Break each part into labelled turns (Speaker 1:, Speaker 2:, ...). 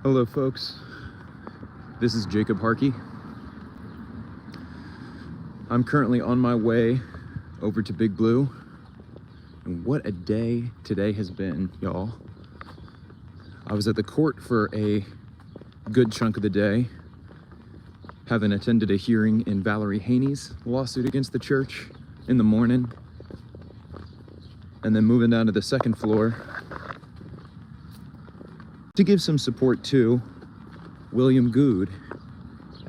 Speaker 1: Hello folks, this is Jacob Harkey. I'm currently on my way over to Big Blue, and what a day today has been, y'all. I was at the court for a good chunk of the day, having attended a hearing in Valerie Haney's lawsuit against the church in the morning, and then moving down to the second floor to give some support to William Good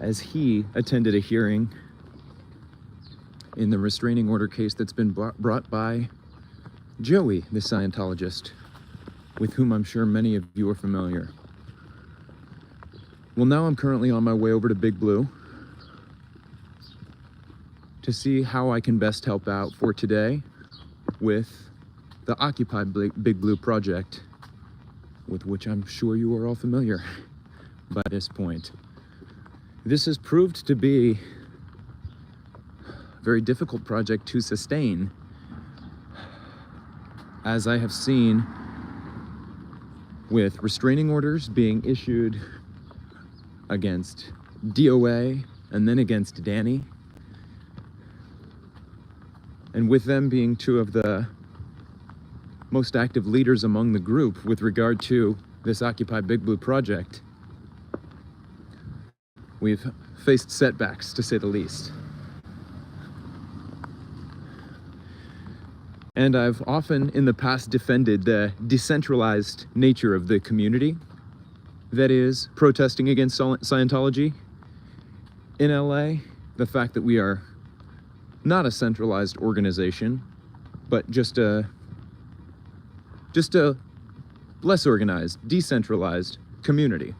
Speaker 1: as he attended a hearing in the restraining order case that's been brought by Joey, the Scientologist, with whom I'm sure many of you are familiar. Well, now I'm currently on my way over to Big Blue to see how I can best help out for today with the Occupy Big Blue project, with which I'm sure you are all familiar by this point. This has proved to be a very difficult project to sustain, as I have seen with restraining orders being issued against DOA and then against Danny, and with them being two of the most active leaders among the group with regard to this Occupy Big Blue project. We've faced setbacks, to say the least. And I've often in the past defended the decentralized nature of the community that is protesting against Scientology in LA. The fact that we are not a centralized organization, but just a less organized, decentralized community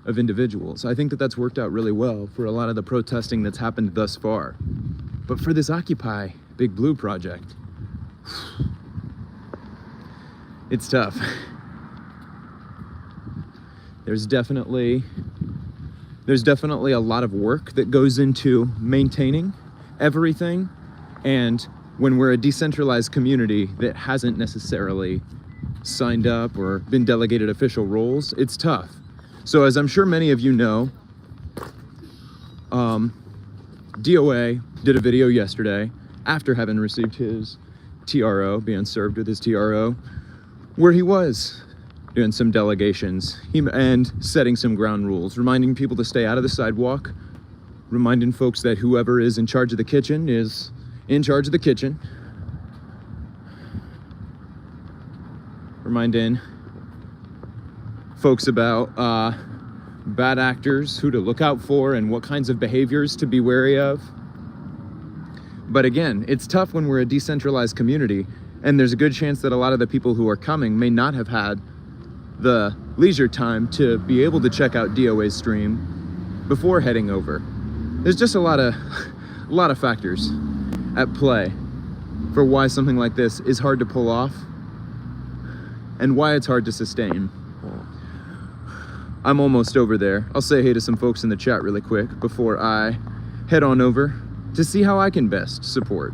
Speaker 1: of individuals. I think that that's worked out really well for a lot of the protesting that's happened thus far. But for this Occupy Big Blue project, it's tough. There's definitely a lot of work that goes into maintaining everything, and when we're a decentralized community that hasn't necessarily signed up or been delegated official roles, it's tough. So as I'm sure many of you know, DOA did a video yesterday after having received his TRO, being served with his TRO, where he was doing some delegations and setting some ground rules, reminding people to stay out of the sidewalk, reminding folks that whoever is in charge of the kitchen is in charge of the kitchen, reminding folks about bad actors, who to look out for, and what kinds of behaviors to be wary of. But again, it's tough when we're a decentralized community, and there's a good chance that a lot of the people who are coming may not have had the leisure time to be able to check out DOA's stream before heading over. There's just a lot of factors at play for why something like this is hard to pull off and why it's hard to sustain. I'm almost over there. I'll say hey to some folks in the chat really quick before I head on over to see how I can best support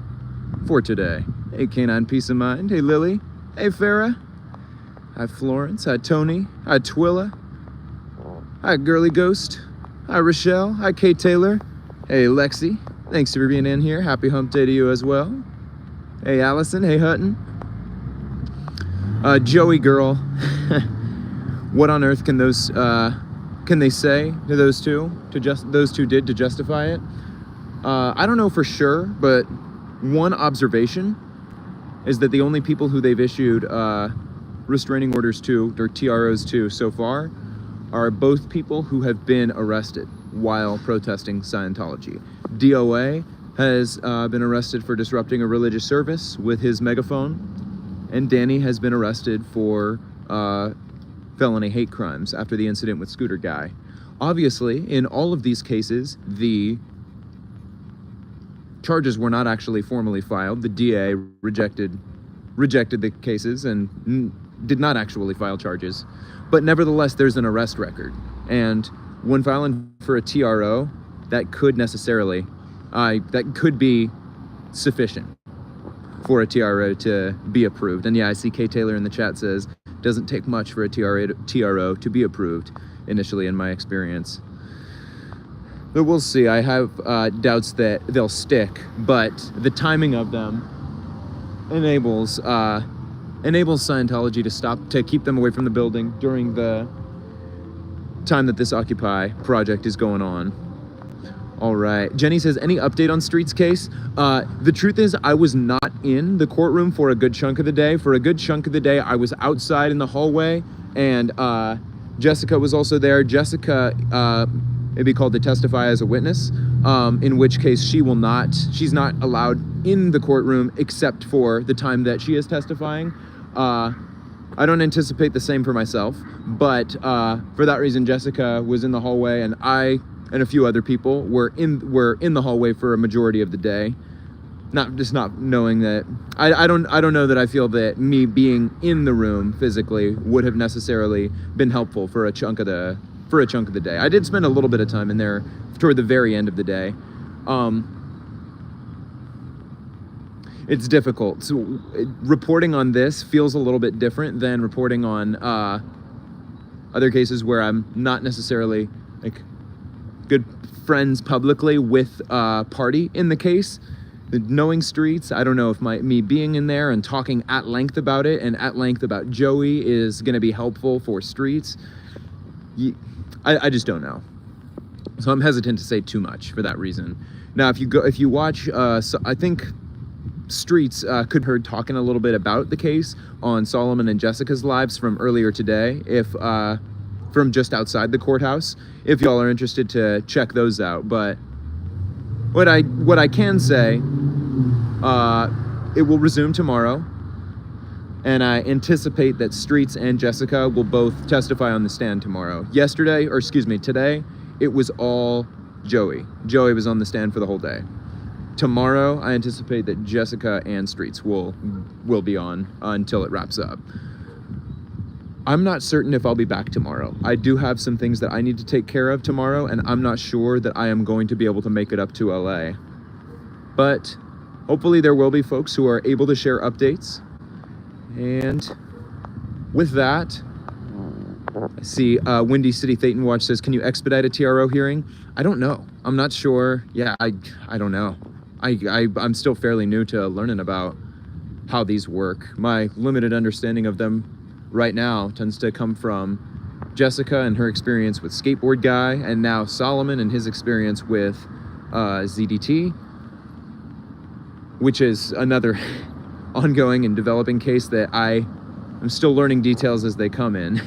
Speaker 1: for today. Hey Canine Peace of Mind, hey Lily, hey Farah, hi Florence, hi Tony, hi Twilla, hi Girly Ghost, hi Rochelle, hi Kate Taylor, hey Lexi, thanks for being in here. Happy hump day to you as well. Hey Allison, hey Hutton. Joey girl, what on earth can they say to those two? Those two did to justify it? I don't know for sure, but one observation is that the only people who they've issued restraining orders to, or TROs to so far, are both people who have been arrested while protesting Scientology. DOA has been arrested for disrupting a religious service with his megaphone, and Danny has been arrested for felony hate crimes after the incident with Scooter Guy. Obviously, in all of these cases, the charges were not actually formally filed. The DA rejected the cases and did not actually file charges. But nevertheless, there's an arrest record. And when filing for a TRO, that could be sufficient for a TRO to be approved. And yeah, I see Kay Taylor in the chat says, Doesn't take much for a TRO to be approved, initially, in my experience. But we'll see. I have doubts that they'll stick, but the timing of them enables Scientology to keep them away from the building during the time that this Occupy project is going on. All right. Jenny says, any update on Street's case? The truth is, I was not in the courtroom for a good chunk of the day. For a good chunk of the day, I was outside in the hallway, and Jessica was also there. Jessica may be called to testify as a witness, in which case she's not allowed in the courtroom except for the time that she is testifying. I don't anticipate the same for myself, but for that reason, Jessica was in the hallway, and I and a few other people were in the hallway for a majority of the day. Not knowing that I don't know that I feel that me being in the room physically would have necessarily been helpful for a chunk of the day. I did spend a little bit of time in there toward the very end of the day. It's difficult. So reporting on this feels a little bit different than reporting on other cases where I'm not necessarily like good friends publicly with party in the case. Knowing Streets, I don't know if me being in there and talking at length about it and at length about Joey is going to be helpful for Streets. I just don't know. So I'm hesitant to say too much for that reason. Now, if you watch, so I think Streets could heard talking a little bit about the case on Solomon and Jessica's lives from earlier today, from just outside the courthouse, if y'all are interested to check those out. But what I can say, it will resume tomorrow, and I anticipate that Streets and Jessica will both testify on the stand tomorrow. Today, it was all Joey. Joey was on the stand for the whole day. Tomorrow, I anticipate that Jessica and Streets will be on until it wraps up. I'm not certain if I'll be back tomorrow. I do have some things that I need to take care of tomorrow, and I'm not sure that I am going to be able to make it up to LA. But hopefully there will be folks who are able to share updates. And with that, I see Windy City Thetan Watch says, can you expedite a TRO hearing? I don't know. I'm not sure. Yeah, I don't know. I'm still fairly new to learning about how these work. My limited understanding of them right now tends to come from Jessica and her experience with Skateboard Guy, and now Solomon and his experience with ZDT, which is another ongoing and developing case that I'm still learning details as they come in.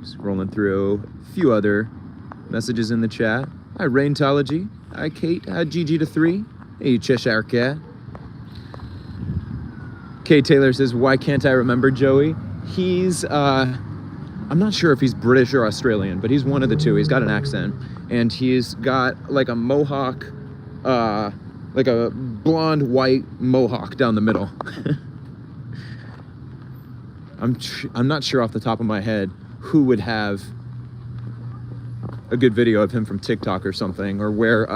Speaker 1: Scrolling through a few other messages in the chat. Hi, Raintology. Hi, Kate. Hi, GG to 3. Hey, Cheshire Cat. Kay Taylor says, why can't I remember Joey? He's, I'm not sure if he's British or Australian, but he's one of the two. He's got an accent. And he's got like a mohawk, like a blonde white mohawk down the middle. I'm not sure off the top of my head who would have a good video of him from TikTok or something, or where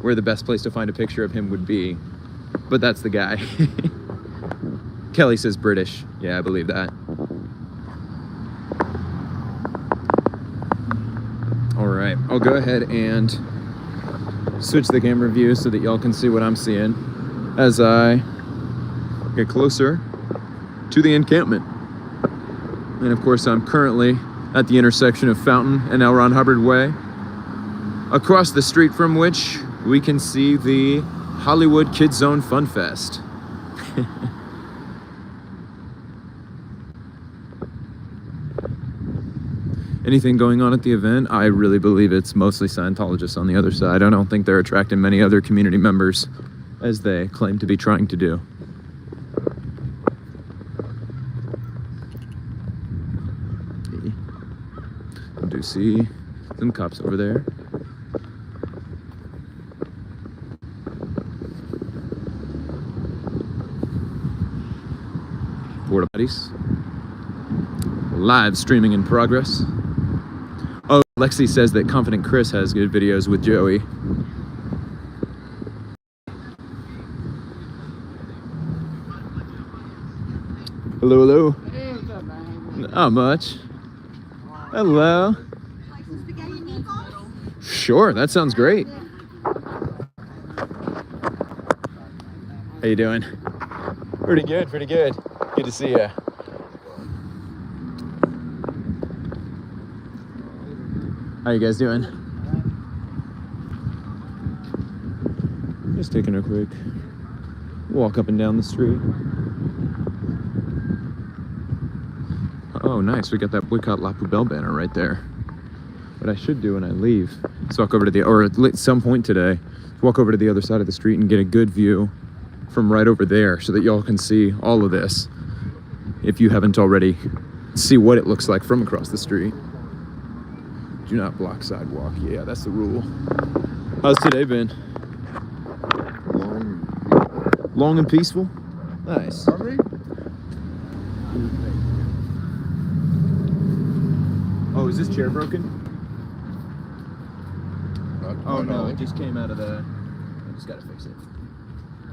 Speaker 1: the best place to find a picture of him would be. But that's the guy. Kelly says British. Yeah, I believe that. All right, I'll go ahead and switch the camera view so that y'all can see what I'm seeing as I get closer to the encampment. And of course, I'm currently at the intersection of Fountain and L. Ron Hubbard Way, across the street from which we can see the Hollywood Kids Zone Fun Fest. Anything going on at the event? I really believe it's mostly Scientologists on the other side. I don't think they're attracting many other community members as they claim to be trying to do. I do see some cops over there. Porta Potties. Live streaming in progress. Oh, Lexi says that Confident Chris has good videos with Joey. Hello, hello.
Speaker 2: Hey, what's up, man?
Speaker 1: Not much. Hello.
Speaker 3: Like some spaghetti and meatballs?
Speaker 1: Sure, that sounds great. How you doing? Pretty good, pretty good. Good to see ya. How you guys doing? Just taking a quick walk up and down the street. Oh, nice. We got that Boycott La Poubelle banner right there. What I should do when I leave is walk over to or at some point today, walk over to the other side of the street and get a good view from right over there so that y'all can see all of this. If you haven't already, see what it looks like from across the street. Do not block sidewalk. Yeah, that's the rule. How's today been? Long and peaceful? Nice. Oh, is this chair broken? Oh no, it just came out of the... I just gotta fix it.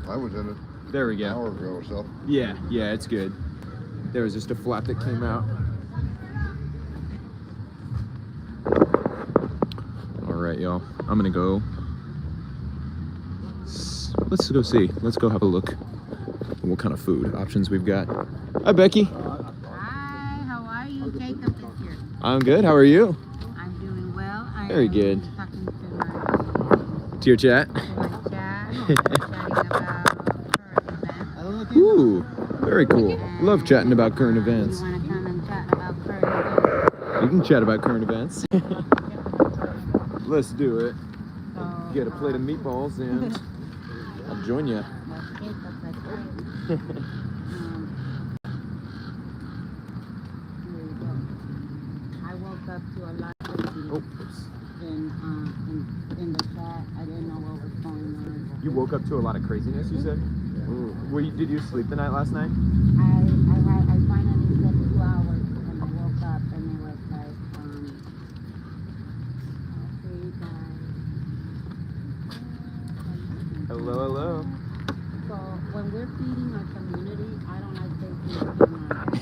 Speaker 4: I was in it
Speaker 1: There we
Speaker 4: an
Speaker 1: go.
Speaker 4: hour ago or so.
Speaker 1: Yeah, it's good. There was just a flap that came out. All right, y'all. I'm gonna go. Let's go see. Let's go have a look at what kind of food options we've got. Hi, Becky.
Speaker 3: Hi, how are you? Jacob is here.
Speaker 1: I'm good. How are you?
Speaker 3: I'm doing well.
Speaker 1: Very good.
Speaker 3: Talking to
Speaker 1: To your chat.
Speaker 3: my chat. We're chatting about current events.
Speaker 1: Ooh, very cool. Love chatting about current events.
Speaker 3: You want to come and chat about current events?
Speaker 1: You can chat about current events. Let's do it.
Speaker 3: So,
Speaker 1: Get a plate of meatballs and I'll join you.
Speaker 3: that's Jacob, that's right. Here we go. I woke up to a lot of
Speaker 1: Oh,
Speaker 3: craziness in the chat. I didn't know what was going on.
Speaker 1: you woke up to a lot of craziness, you said? Ooh. Did you sleep the night last night?
Speaker 3: I finally slept 2 hours and I woke up and it was like, hey guys.
Speaker 1: Hello, hello.
Speaker 3: So when we're feeding our community, I don't like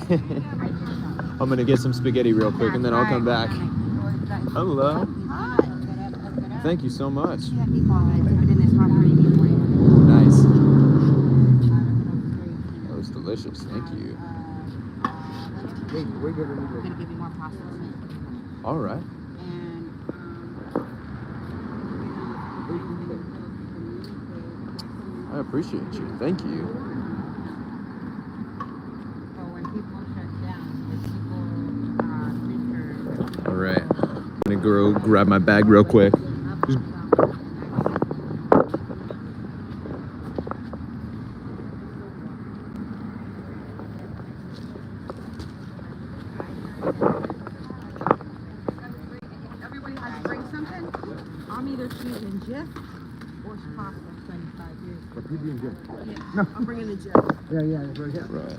Speaker 3: taking it.
Speaker 1: I'm gonna get some spaghetti real quick and then I'll come back. Hello. Thank you so much. Nice. That was delicious. Thank you.
Speaker 3: We're gonna give you more processing.
Speaker 1: All right. I appreciate you. Thank you.
Speaker 3: So when people shut down, when people
Speaker 1: All right. I'm gonna go grab my bag real quick.
Speaker 3: everybody has to bring something. I'm either choosing Jeff or pasta 25 years.
Speaker 2: I'm bringing the jet.
Speaker 1: Right.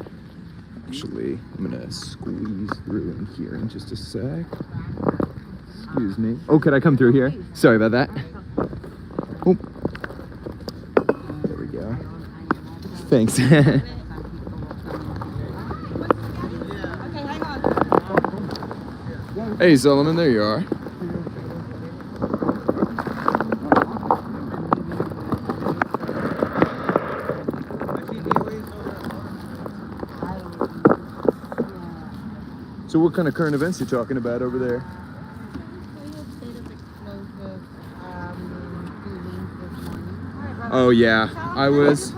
Speaker 1: Actually, I'm gonna squeeze through in here in just a sec. Excuse me. Oh, could I come through here? Sorry about that. Oh. There we go. Thanks. Hey, Solomon, there you are. So what kind of current events are you talking about over there? Oh yeah, I was.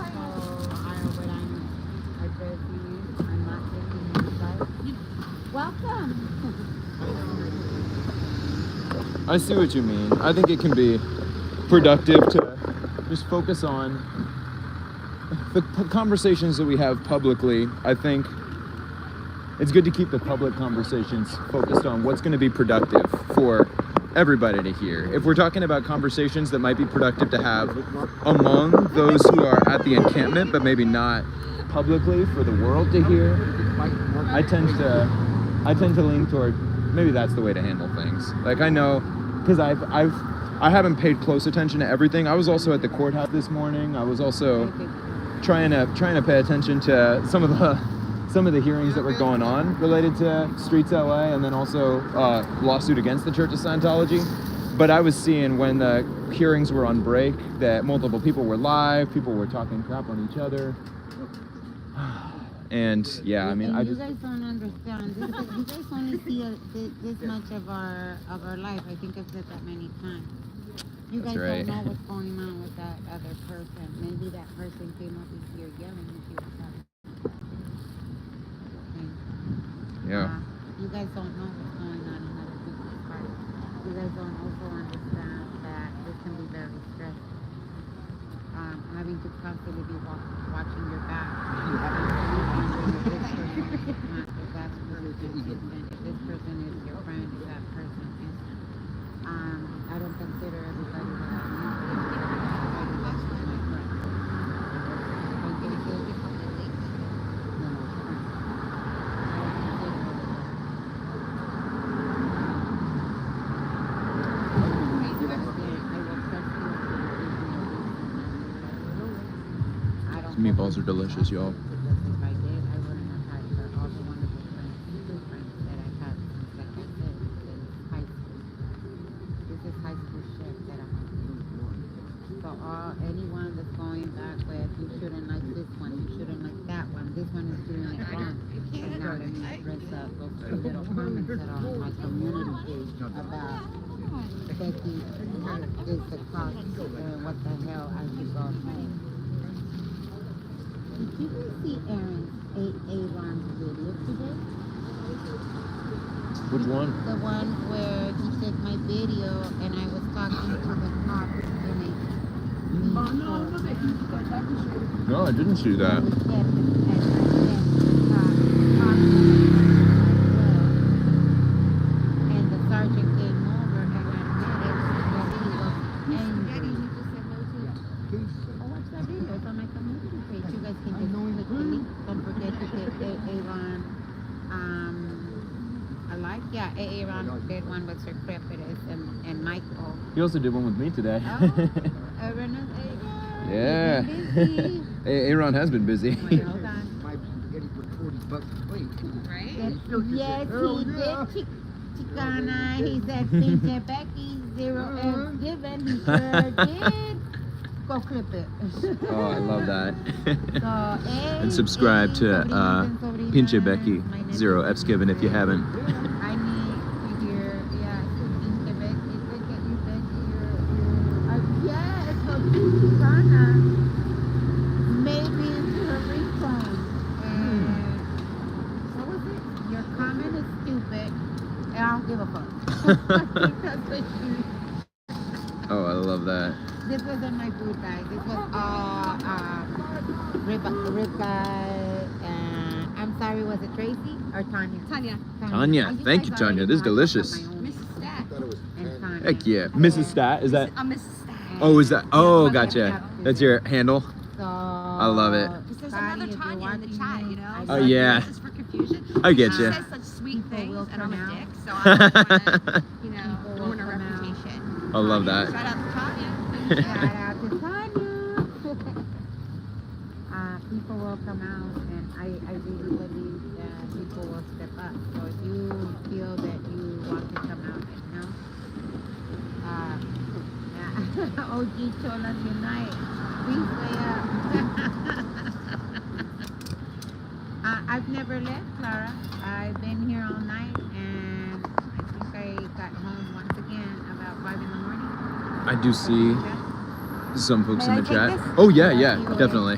Speaker 3: Welcome.
Speaker 1: I see what you mean. I think it can be productive to just focus on the conversations that we have publicly. I think it's good to keep the public conversations focused on what's going to be productive for everybody to hear. If we're talking about conversations that might be productive to have among those who are at the encampment, but maybe not publicly for the world to hear, I tend to lean toward maybe that's the way to handle things. Like I know, because I haven't paid close attention to everything. I was also at the courthouse this morning. I was also trying to pay attention to some of some of the hearings that were going on related to Streets LA, and then also lawsuit against the Church of Scientology. But I was seeing when the hearings were on break that multiple people were live, people were talking crap on each other. And yeah, I mean,
Speaker 5: and
Speaker 1: I
Speaker 5: you
Speaker 1: just
Speaker 5: guys don't understand. You guys only see this much of our life. I think I've said that many times. You
Speaker 1: That's
Speaker 5: guys
Speaker 1: right.
Speaker 5: don't know what's going on with that other person. Maybe that person came up here yelling and she was having.
Speaker 1: yeah.
Speaker 5: You guys don't know what's going on in other people's hearts. You guys don't also understand that this can be very stressful. Having to constantly be watching your back. If that's really consistent, if this person is your friend, if that person is. I don't consider everybody that I meet. Everybody that's my friend. Don't get it feel differently. No, friend. I don't consider everybody.
Speaker 1: These meatballs are delicious, y'all.
Speaker 5: If I did, I wouldn't have had all the wonderful friends, two friends that I've had since, like I said, since high school. This is high school shit that I have. So anyone that's going back with, you shouldn't like this one, you shouldn't like that one, this one is doing it wrong. You know what I mean? Those two little comments that are on my community page about Becky is the cause, what the hell I should go home. Did you guys see Aaron's video today?
Speaker 1: Which one?
Speaker 5: The one where he took my video and I was talking to the cops in a
Speaker 1: No, I didn't see that.
Speaker 5: we kept and and the sergeant came over and admitted that he was angry. Oh, watch that video. It's on my community page. You guys can just click the link. Don't forget to get Aaron. I like, yeah, Aaron did one with Sir Crepidus and Michael.
Speaker 1: He also did one with me today.
Speaker 5: Oh, Aaron is Aaron.
Speaker 1: Yeah.
Speaker 5: He's been busy.
Speaker 1: Aaron has been busy.
Speaker 5: Wait, hold on.
Speaker 2: Might get it for 40 bucks a plate.
Speaker 3: Right?
Speaker 5: Yes, he did. Chicana. He said, pinche Becky, 0 F given. He sure did. Go clip it.
Speaker 1: Oh, I love that.
Speaker 5: So,
Speaker 1: And subscribe to Pinche Becky,
Speaker 5: My name
Speaker 1: 0
Speaker 5: is-
Speaker 1: F's given if you haven't.
Speaker 5: I need to hear, yeah, so Pinche Becky, look at you, Becky. You're yes, so Chicana maybe into her ringtone. And what was it? Your comment is stupid, and I don't give a fuck. That's what she.
Speaker 1: Oh, I love that.
Speaker 5: This wasn't my food, guys. This was all ribeye. I'm sorry, was it Tracy or Tanya?
Speaker 3: Tanya.
Speaker 1: Tanya, thank you,
Speaker 5: guys already
Speaker 1: Tanya. This is
Speaker 5: know I cook up
Speaker 1: delicious.
Speaker 5: my own
Speaker 3: Mrs. Stack.
Speaker 5: and Tanya.
Speaker 1: Heck yeah. Mrs. Stat, is that?
Speaker 3: I'm Mrs. Stack.
Speaker 1: Oh, is that? Oh, gotcha. That's your handle?
Speaker 5: So,
Speaker 1: I love it.
Speaker 3: Because there's
Speaker 5: Tanya,
Speaker 3: another
Speaker 5: if you're
Speaker 3: Tanya in the
Speaker 5: watching
Speaker 3: chat,
Speaker 5: this,
Speaker 3: you know?
Speaker 5: I
Speaker 1: Oh,
Speaker 3: So
Speaker 1: yeah.
Speaker 3: This is for confusion.
Speaker 1: I get
Speaker 3: She
Speaker 1: ya.
Speaker 3: says such sweet
Speaker 5: People
Speaker 3: things,
Speaker 5: will
Speaker 3: and I'm
Speaker 5: come
Speaker 3: a
Speaker 5: out.
Speaker 3: dick, so I don't want to, you know,
Speaker 5: People
Speaker 3: ruin
Speaker 5: will
Speaker 3: her
Speaker 5: come out.
Speaker 3: reputation.
Speaker 1: I love that.
Speaker 3: Shout out to Tanya.
Speaker 5: Shout out to Tanya. People will come out, and I really believe that people will step up. So if you feel that you want to come out and help, OG Cholas Unite, please way up. I've never left, Clara. I've been here all night, and I think I got home once again about 5 in the morning.
Speaker 1: I do see some folks
Speaker 5: May
Speaker 1: in
Speaker 5: I
Speaker 1: the
Speaker 5: take
Speaker 1: chat.
Speaker 5: this?
Speaker 1: Oh, yeah,
Speaker 5: Thank
Speaker 1: yeah,
Speaker 5: you.
Speaker 1: definitely.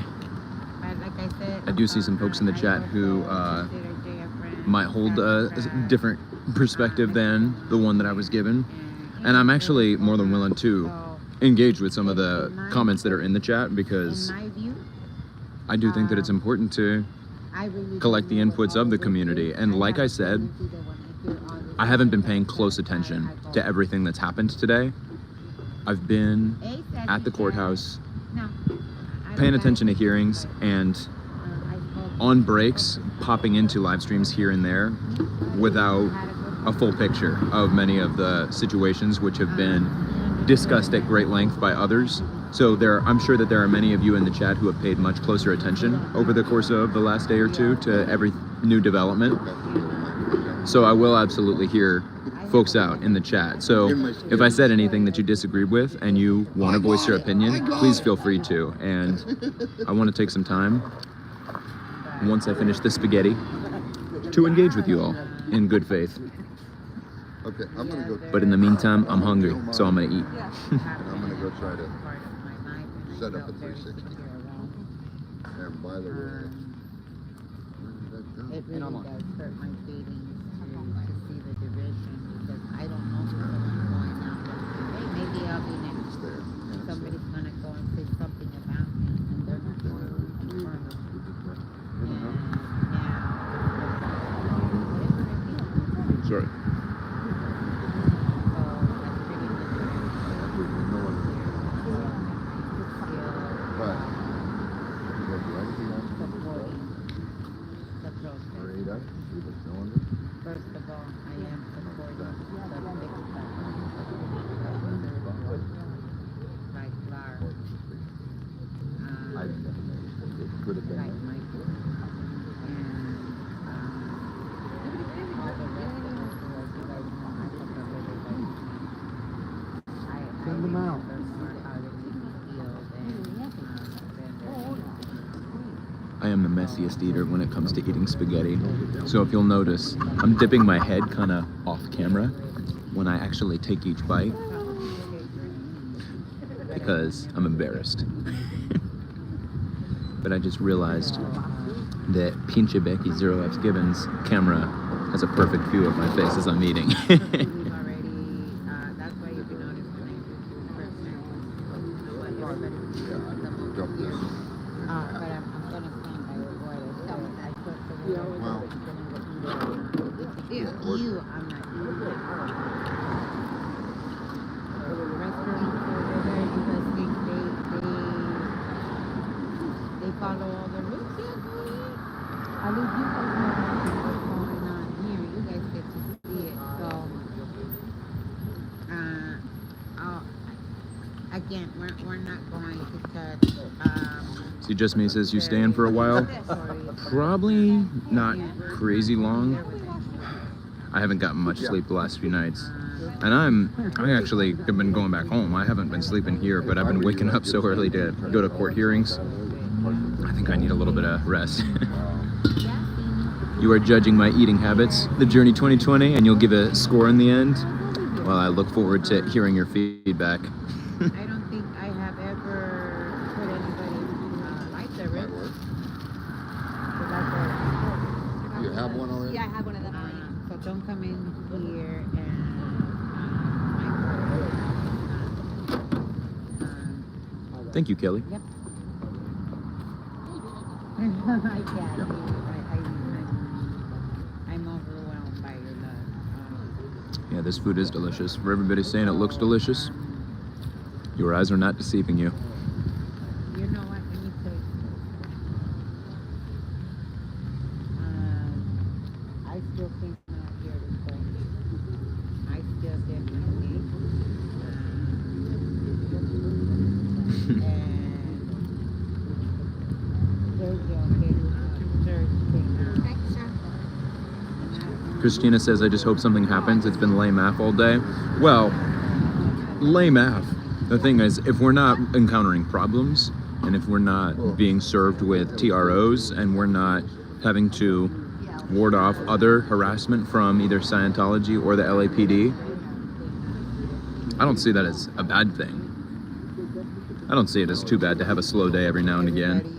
Speaker 5: But like I said,
Speaker 1: I do see some folks in the chat who might hold a different perspective than the one that I was given. And I'm actually more than willing to engage with some of the comments that are in the chat because I do think that it's important to collect the inputs of the community. And like I said, I haven't been paying close attention to everything that's happened today. I've been at the courthouse, paying attention to hearings, and on breaks, popping into live streams here and there without a full picture of many of the situations which have been discussed at great length by others. So I'm sure that there are many of you in the chat who have paid much closer attention over the course of the last day or two to new development. So I will absolutely hear folks out in the chat. So if I said anything that you disagreed with and you want to voice your opinion, please feel free to. And I want to take some time, once I finish the spaghetti, to engage with you all in good faith.
Speaker 4: Okay, I'm gonna go.
Speaker 1: But in the meantime, I'm hungry, so I'm gonna eat.
Speaker 4: I'm gonna go try to set up a 360. And by the way,
Speaker 5: It really does hurt my feelings to see the division because I don't know who's going out. Hey, maybe I'll be next.
Speaker 4: it's there.
Speaker 5: Somebody's gonna go and say something about me, and they're not going to confirm it. And now, whatever I feel.
Speaker 1: Sorry.
Speaker 5: So that's pretty much what I'm
Speaker 4: But, you gonna do anything else?
Speaker 5: supporting the protest.
Speaker 4: Parade up, see what's going on?
Speaker 5: First of all, I am supporting the big stuff. Like Lar,
Speaker 4: It could have
Speaker 5: like
Speaker 4: been.
Speaker 5: Michael, and all the rest of us who, as you guys know, I hope that everybody
Speaker 2: Send them out.
Speaker 5: How they make me feel,
Speaker 1: I am the messiest eater when it comes to eating spaghetti. So if you'll notice, I'm dipping my head kind of off camera when I actually take each bite because I'm embarrassed. But I just realized that Pinche Becky 0F Gibbons camera has a perfect view of my face as I'm eating.
Speaker 5: we've already, that's why you can notice when I do first
Speaker 4: Drop this.
Speaker 5: but I'm gonna stand by your word. I trust the word.
Speaker 4: Well.
Speaker 5: It's you, I'm not you. Restaurants over there, you guys think they follow all the rules? Yeah, go ahead. At least you guys know what's going on here. You guys get to see it. So, again, we're not going to touch.
Speaker 1: See, just me says you staying for a while. Probably not crazy long. I haven't gotten much sleep the last few nights. And I actually have been going back home. I haven't been sleeping here, but I've been waking up so early to go to court hearings. I think I need a little bit of rest. You are judging my eating habits, the Journey 2020, and you'll give a score in the end? Well, I look forward to hearing your feedback.
Speaker 5: I don't think I have ever put anybody like the ribs.
Speaker 4: You have one already?
Speaker 3: Yeah, I have one of them.
Speaker 5: So don't come in here and
Speaker 1: Thank you, Kelly.
Speaker 5: yep. I can't. I'm overwhelmed by your love.
Speaker 1: Yeah, this food is delicious. For everybody saying it looks delicious, your eyes are not deceiving you.
Speaker 5: You know what? Let me say. I still think not here to stay. I still definitely. And Sergio came out.
Speaker 3: Thanks, sir.
Speaker 1: Christina says, I just hope something happens. It's been lame AF all day. Well, lame AF. The thing is, if we're not encountering problems, and if we're not being served with TROs, and we're not having to ward off other harassment from either Scientology or the LAPD, I don't see that as a bad thing. I don't see it as too bad to have a slow day every now and again,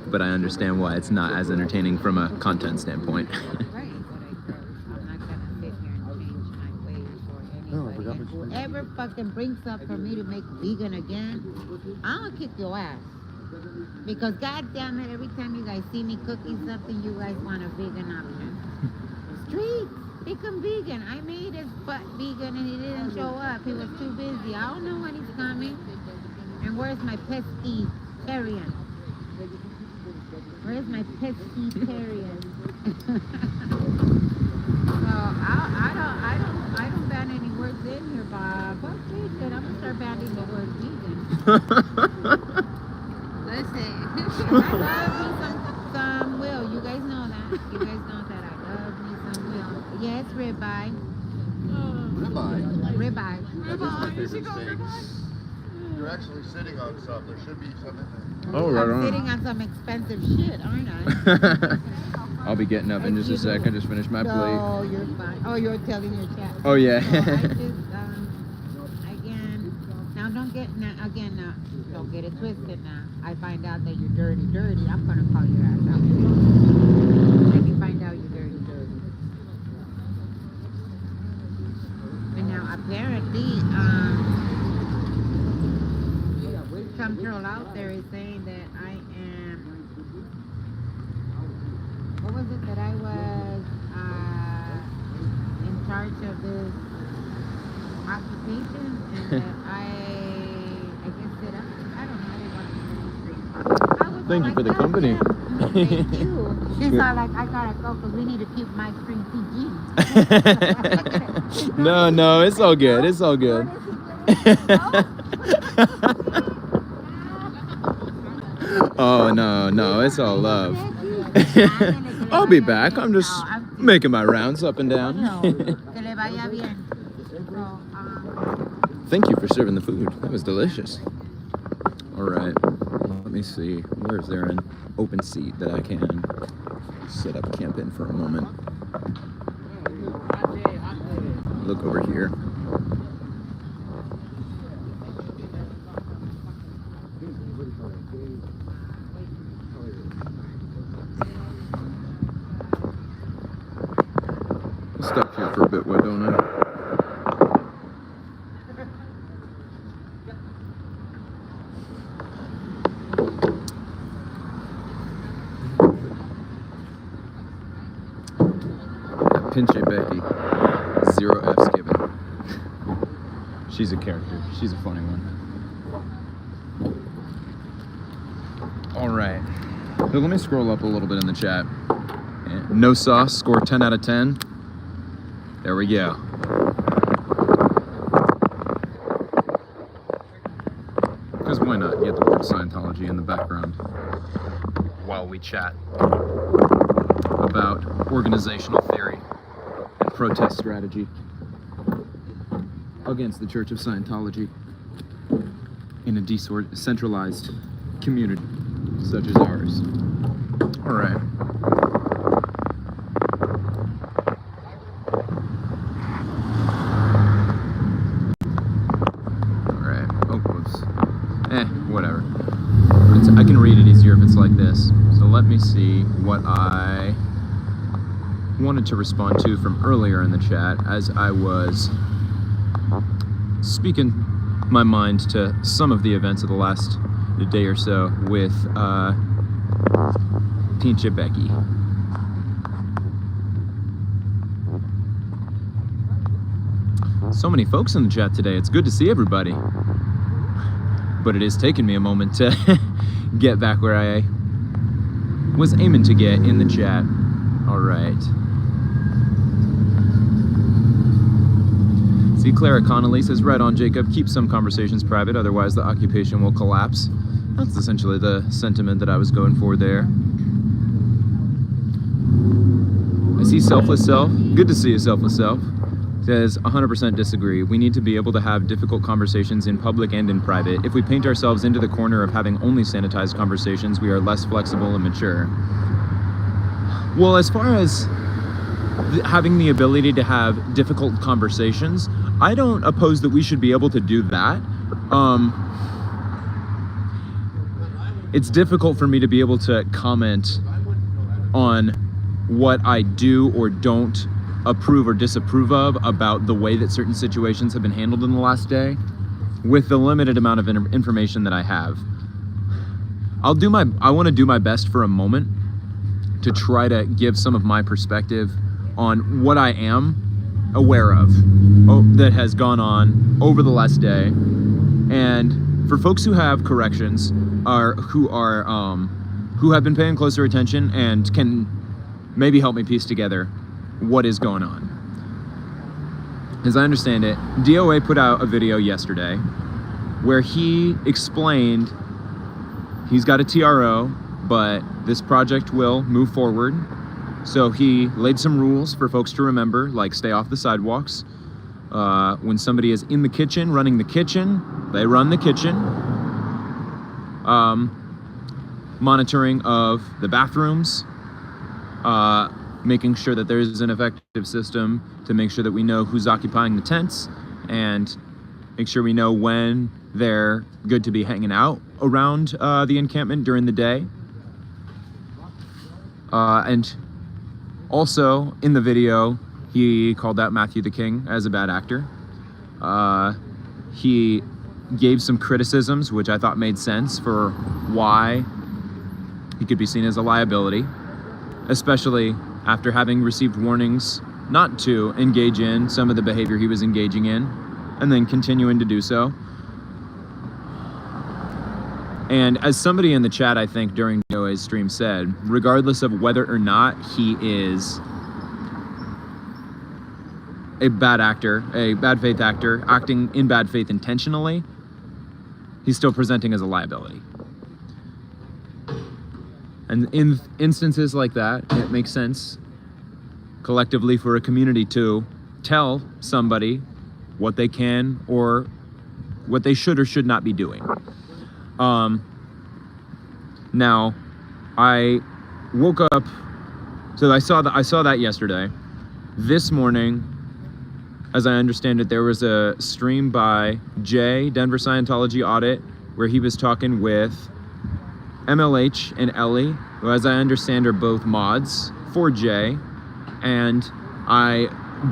Speaker 1: but I understand why it's not as entertaining from a content standpoint.
Speaker 5: Right, what I said. I'm not gonna sit here and change my ways for anybody. And whoever fucking brings up for me to make vegan again, I'm gonna kick your ass. Because goddamn it, every time you guys see me cooking something, you guys want a vegan option. Street, become vegan. I made his butt vegan and he didn't show up. He was too busy. I don't know when he's coming. And where's my pescatarian? Where's my pescatarian? So I don't ban any words in here, Bob. Fuck this shit. I'm gonna start banning the word vegan.
Speaker 3: Listen.
Speaker 5: I love me some Will. You guys know that. You guys ribeye.
Speaker 4: Ribeye.
Speaker 5: Ribeye.
Speaker 4: That is my favorite steak. You're actually sitting on some. There should be some in there.
Speaker 1: Oh, right
Speaker 5: I'm
Speaker 1: on.
Speaker 5: sitting on some expensive shit, aren't I?
Speaker 1: I'll be getting up in just a sec. I just finished my plate.
Speaker 5: No, you're fine. Oh, you're telling your chat.
Speaker 1: Oh, yeah.
Speaker 5: So I just, again, now don't get, don't get it twisted now. I find out that you're dirty, I'm gonna call your ass out. If you find out you're dirty. And now apparently, some girl out there is saying that I am, what was it that I was in charge of this occupation and that I guess that I don't know. I was
Speaker 1: Thank you
Speaker 5: like,
Speaker 1: for the
Speaker 5: "God
Speaker 1: company."
Speaker 5: damn, thank you. She's all like, I gotta go because we need to keep my screen PG.
Speaker 1: No, it's all good. It's all good. Oh, no, it's all love. I'll be back. I'm just making my rounds up and down. Thank you for serving the food. That was delicious. All right. Let me see. Where is there an open seat that I can set up camp in for a moment? Look over here. I'll stop here for a bit, why don't I? Pinche Becky. 0 F's given. She's a character. She's a funny one. Alright. So let me scroll up a little bit in the chat. No sauce, score 10 out of 10. There we go. Because why not get the word Scientology in the background while we chat about organizational theory and protest strategy against the Church of Scientology in a decentralized community such as ours. All right. Whatever. I can read it easier if it's like this. So let me see what I wanted to respond to from earlier in the chat as I was speaking my mind to some of the events of the last day or so with Pinche Becky. So many folks in the chat today. It's good to see everybody. But it has taken me a moment to get back where I was aiming to get in the chat. All right. See, Clara Connolly says, right on, Jacob. Keep some conversations private, otherwise the occupation will collapse. That's essentially the sentiment that I was going for there. I see Selfless Self. Good to see you, Selfless Self. Says 100% disagree. We need to be able to have difficult conversations in public and in private. If we paint ourselves into the corner of having only sanitized conversations, we are less flexible and mature. Well, as far as having the ability to have difficult conversations, I don't oppose that we should be able to do that. It's difficult for me to be able to comment on what I do or don't approve or disapprove of about the way that certain situations have been handled in the last day with the limited amount of information that I have. I want to do my best for a moment to try to give some of my perspective on what I am aware of that has gone on over the last day. And for folks who have corrections who have been paying closer attention and can maybe help me piece together what is going on. As I understand it, DOA put out a video yesterday where he explained he's got a TRO, but this project will move forward So he laid some rules for folks to remember, like stay off the sidewalks. When somebody is in the kitchen, running the kitchen, they run the kitchen. Monitoring of the bathrooms, making sure that there's an effective system to make sure that we know who's occupying the tents and make sure we know when they're good to be hanging out around the encampment during the day. And also in the video, he called out Matthew the King as a bad actor. He gave some criticisms, which I thought made sense for why he could be seen as a liability, especially after having received warnings not to engage in some of the behavior he was engaging in, and then continuing to do so. And as somebody in the chat, I think, during DOA's stream said, regardless of whether or not he is a bad actor, a bad faith actor, acting in bad faith intentionally, he's still presenting as a liability. And in instances like that, it makes sense collectively for a community to tell somebody what they can or what they should or should not be doing. Now, I woke up, so I saw that yesterday. This morning, as I understand it, there was a stream by Jay, Denver Scientology Audit, where he was talking with MLH and Ellie, who, as I understand, are both mods for Jay. And I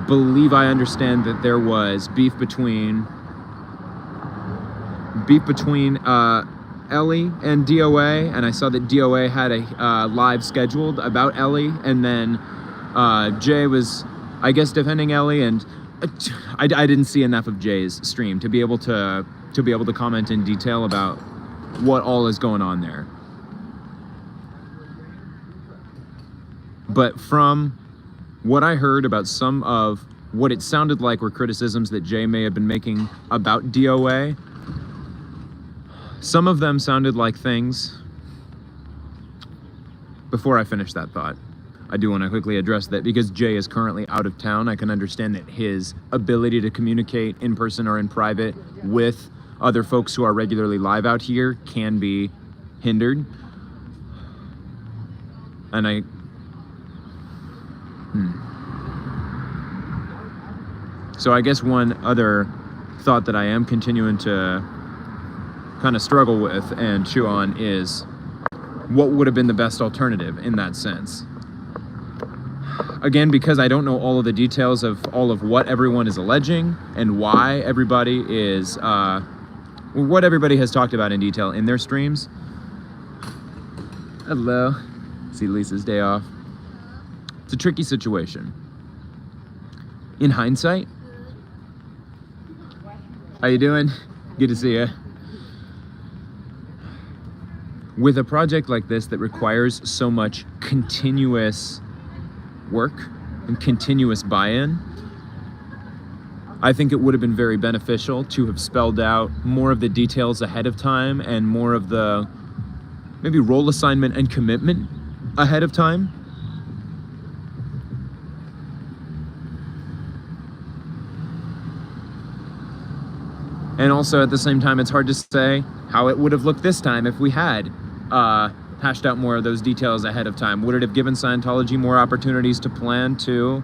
Speaker 1: believe I understand that there was beef between Ellie and DOA, and I saw that DOA had a live scheduled about Ellie, and then Jay was, I guess, defending Ellie, and I didn't see enough of Jay's stream to be able to comment in detail about what all is going on there. But from what I heard about some of what it sounded like were criticisms that Jay may have been making about DOA, some of them sounded like things. Before I finish that thought, I do want to quickly address that because Jay is currently out of town. I can understand that his ability to communicate in person or in private with other folks who are regularly live out here can be hindered. And So I guess one other thought that I am continuing to kind of struggle with and chew on is what would have been the best alternative in that sense. Again, because I don't know all of the details of all of what everyone is alleging and why everybody is, what everybody has talked about in detail in their streams. Hello. See Lisa's day off. It's a tricky situation. In hindsight, how you doing? Good to see you. With a project like this that requires so much continuous work and continuous buy-in, I think it would have been very beneficial to have spelled out more of the details ahead of time and more of the maybe role assignment and commitment ahead of time. And also at the same time, it's hard to say how it would have looked this time if we had hashed out more of those details ahead of time. Would it have given Scientology more opportunities to plan to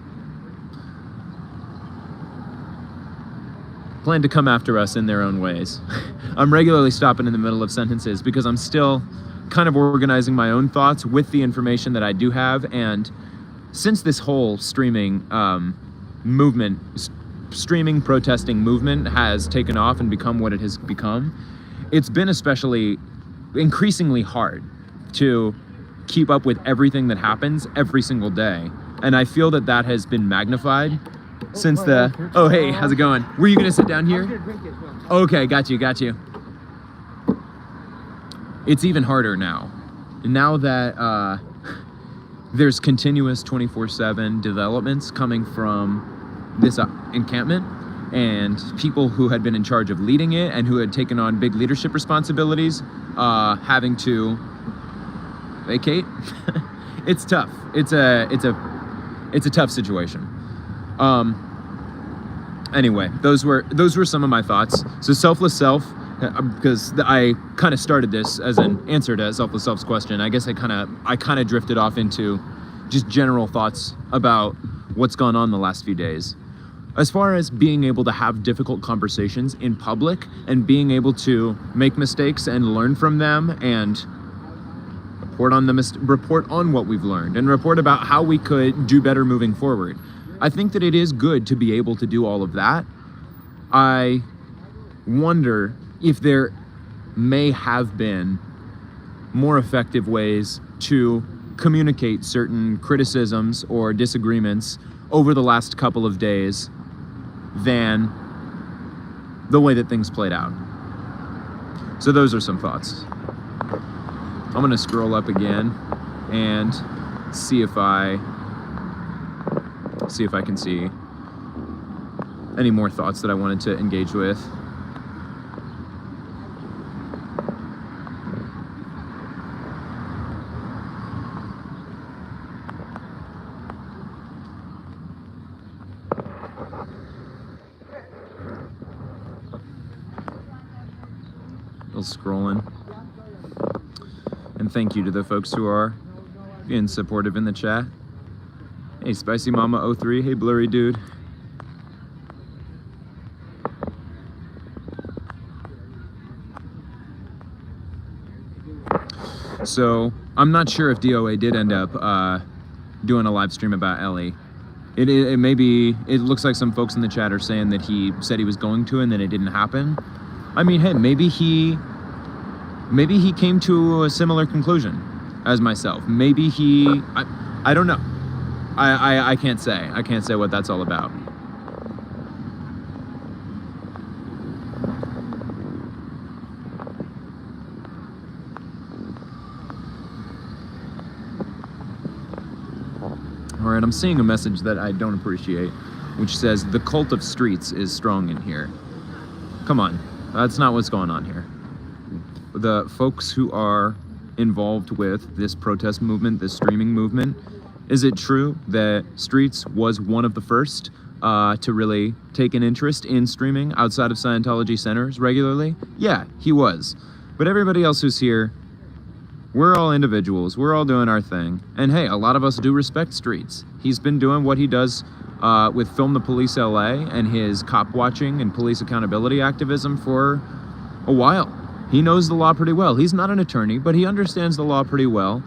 Speaker 1: come after us in their own ways? I'm regularly stopping in the middle of sentences because I'm still kind of organizing my own thoughts with the information that I do have. And since this whole streaming protesting movement has taken off and become what it has become, it's been increasingly hard to keep up with everything that happens every single day. And I feel that that has been magnified since oh, hey, how's it going? Were you gonna sit down here? Okay, got you. It's even harder now. Now that there's continuous 24/7 developments coming from this encampment, and people who had been in charge of leading it and who had taken on big leadership responsibilities having to vacate. it's tough. It's a tough situation. Anyway, those were some of my thoughts. So selfless self, because I kind of started this as an answer to selfless self's question. I guess I kind of drifted off into just general thoughts about what's gone on the last few days. As far as being able to have difficult conversations in public and being able to make mistakes and learn from them and report on what we've learned and report about how we could do better moving forward. I think that it is good to be able to do all of that. I wonder if there may have been more effective ways to communicate certain criticisms or disagreements over the last couple of days than the way that things played out. So those are some thoughts. I'm gonna scroll up again and see if I can see any more thoughts that I wanted to engage with. Scrolling. And thank you to the folks who are being supportive in the chat. Hey, Spicy Mama 03. Hey, Blurry Dude. So, I'm not sure if DOA did end up doing a live stream about Ellie. It looks like some folks in the chat are saying that he said he was going to and then it didn't happen. I mean, hey, maybe he came to a similar conclusion as myself. Maybe I don't know. I can't say. I can't say what that's all about. All right, I'm seeing a message that I don't appreciate, which says the cult of streets is strong in here. Come on. That's not what's going on here. The folks who are involved with this protest movement, this streaming movement, is it true that Streets was one of the first to really take an interest in streaming outside of Scientology centers regularly? Yeah, he was. But everybody else who's here, we're all individuals. We're all doing our thing. And hey, a lot of us do respect Streets. He's been doing what he does with Film the Police LA and his cop watching and police accountability activism for a while. He knows the law pretty well. He's not an attorney, but he understands the law pretty well,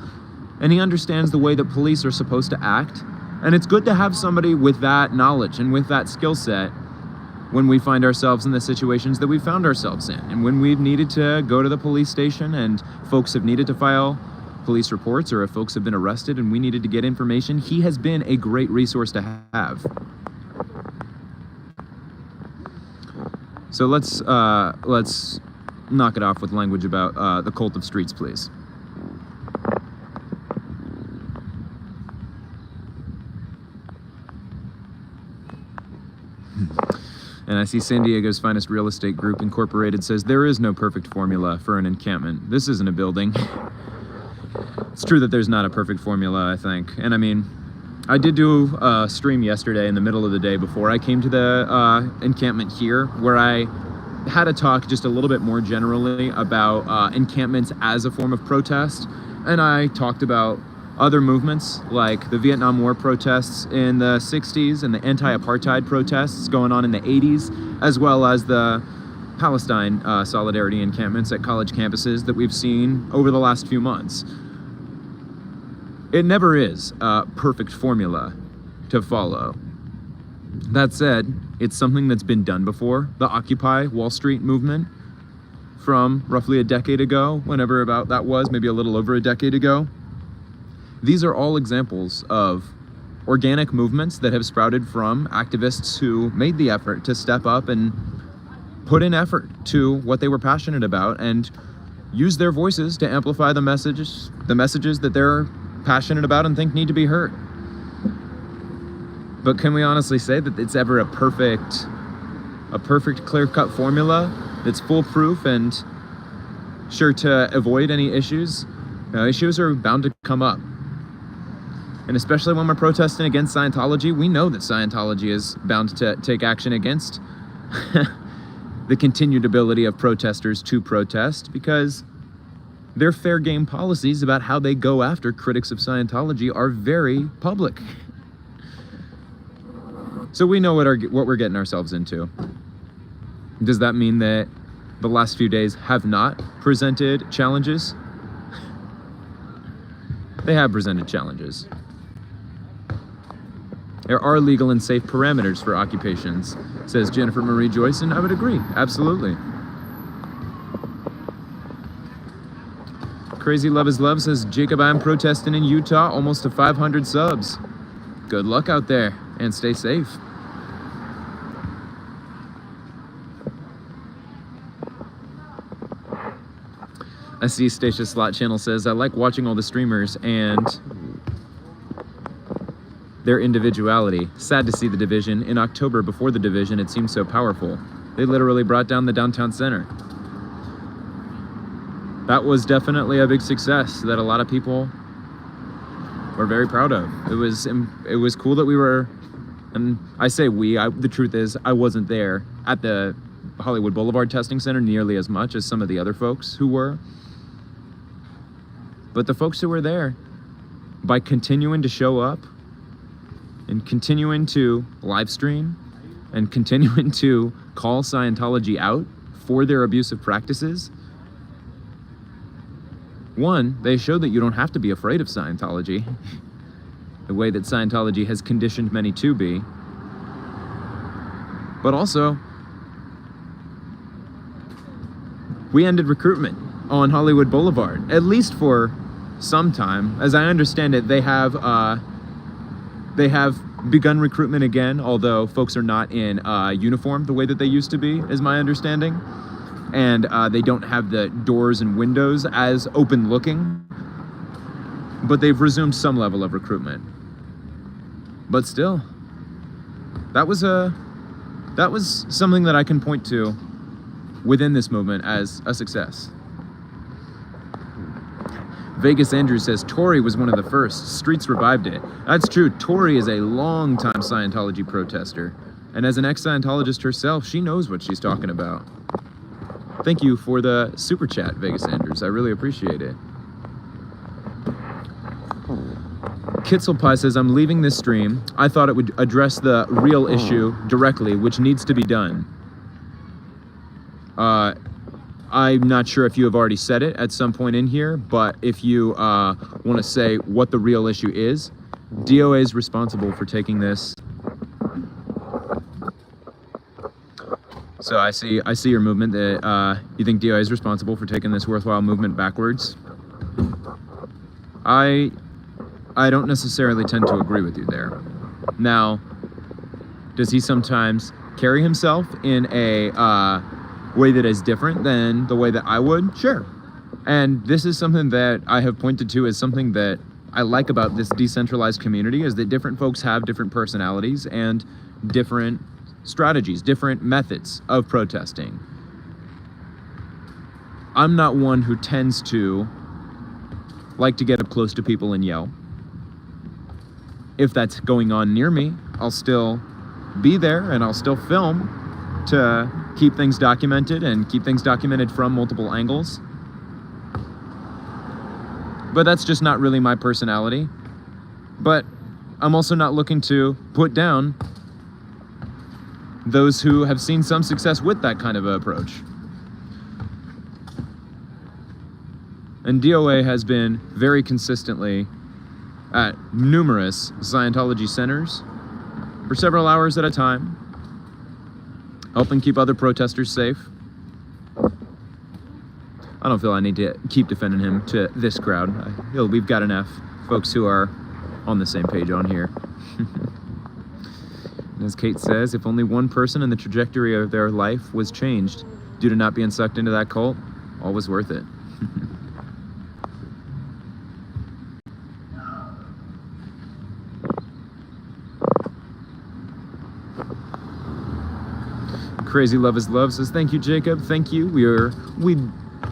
Speaker 1: and he understands the way that police are supposed to act. And it's good to have somebody with that knowledge and with that skill set when we find ourselves in the situations that we found ourselves in, and when we've needed to go to the police station and folks have needed to file police reports, or if folks have been arrested and we needed to get information. He has been a great resource to have. So let's knock it off with language about the cult of streets, please. And I see San Diego's Finest Real Estate Group Incorporated says there is no perfect formula for an encampment. This isn't a building. It's true that there's not a perfect formula, I think. And I mean, I did do a stream yesterday in the middle of the day before I came to the encampment here, where I had a talk just a little bit more generally about encampments as a form of protest. And I talked about other movements like the Vietnam War protests in the 60s and the anti-apartheid protests going on in the 80s, as well as the Palestine solidarity encampments at college campuses that we've seen over the last few months. It never is a perfect formula to follow. That said, it's something that's been done before. The Occupy Wall Street movement from roughly a decade ago, whenever about that was, maybe a little over a decade ago. These are all examples of organic movements that have sprouted from activists who made the effort to step up and put in effort to what they were passionate about and use their voices to amplify the messages that they're passionate about and think need to be heard. But can we honestly say that it's ever a perfect clear-cut formula that's foolproof and sure to avoid any issues? Issues are bound to come up. And especially when we're protesting against Scientology, we know that Scientology is bound to take action against the continued ability of protesters to protest, because their fair game policies about how they go after critics of Scientology are very public. So we know what we're getting ourselves into. Does that mean that the last few days have not presented challenges? They have presented challenges. There are legal and safe parameters for occupations, says Jennifer Marie Joyce, and I would agree, absolutely. Crazy Love is Love says, Jacob, I'm protesting in Utah, almost to 500 subs. Good luck out there, and stay safe. I see Stacia Slot Channel says, I like watching all the streamers and their individuality. Sad to see the division. In October, before the division, it seemed so powerful. They literally brought down the downtown center. That was definitely a big success that a lot of people were very proud of. It was cool that we were, and I say we, the truth is I wasn't there at the Hollywood Boulevard Testing Center nearly as much as some of the other folks who were. But the folks who were there, by continuing to show up and continuing to live stream and continuing to call Scientology out for their abusive practices, one, they show that you don't have to be afraid of Scientology, the way that Scientology has conditioned many to be. But also, we ended recruitment on Hollywood Boulevard, at least for some time. As I understand it, they have begun recruitment again, although folks are not in uniform the way that they used to be, is my understanding. And they don't have the doors and windows as open looking, but they've resumed some level of recruitment. But still, that was something that I can point to within this movement as a success. Vegas Andrew says, Tory was one of the first. Streets revived it. That's true. Tory is a long-time Scientology protester. And as an ex-Scientologist herself, she knows what she's talking about. Thank you for the super chat, Vegas Andrews. I really appreciate it. Kitzelpie says, I'm leaving this stream. I thought it would address the real issue directly, which needs to be done. I'm not sure if you have already said it at some point in here, but if you want to say what the real issue is, DOA is responsible for taking this. So I see your movement that you think DOA is responsible for taking this worthwhile movement backwards. I don't necessarily tend to agree with you there. Now, does he sometimes carry himself in a way that is different than the way that I would? Sure. And this is something that I have pointed to as something that I like about this decentralized community, is that different folks have different personalities and different strategies, different methods of protesting. I'm not one who tends to like to get up close to people and yell. If that's going on near me, I'll still be there and I'll still film to keep things documented and keep things documented from multiple angles. But that's just not really my personality. But I'm also not looking to put down those who have seen some success with that kind of approach. And DOA has been very consistently at numerous Scientology centers for several hours at a time, helping keep other protesters safe. I don't feel I need to keep defending him to this crowd. We've got enough folks who are on the same page on here. As Kate says, if only one person in the trajectory of their life was changed due to not being sucked into that cult, all was worth it. Crazy Love is Love says, thank you, Jacob. Thank you. We